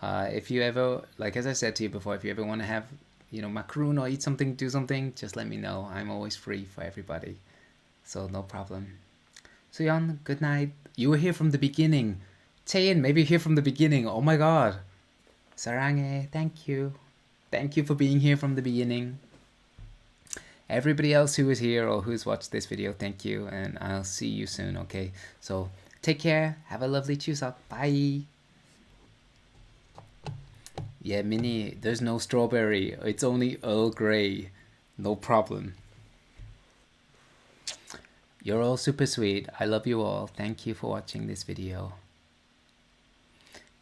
If you ever, like as I said to you before, if you ever want to have, macaroon or eat something, do something, just let me know. I'm always free for everybody. So no problem. Suyeon, good night. You were here from the beginning. Chaein, maybe here from the beginning. Oh my god. Sarange, thank you. Thank you for being here from the beginning. Everybody else who is here or who's watched this video, thank you. And I'll see you soon, okay? So take care. Have a lovely Chuseok. Bye. Yeah, Minnie, there's no strawberry. It's only Earl Grey. No problem. You're all super sweet. I love you all. Thank you for watching this video.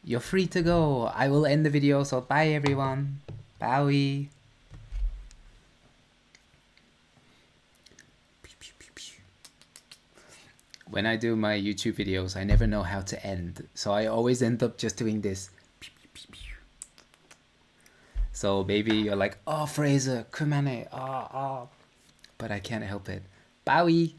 You're free to go. I will end the video, so bye everyone. Bye. When I do my YouTube videos, I never know how to end. So I always end up just doing this. So maybe you're like, oh, Fraser, 그만해. But I can't help it. Bye.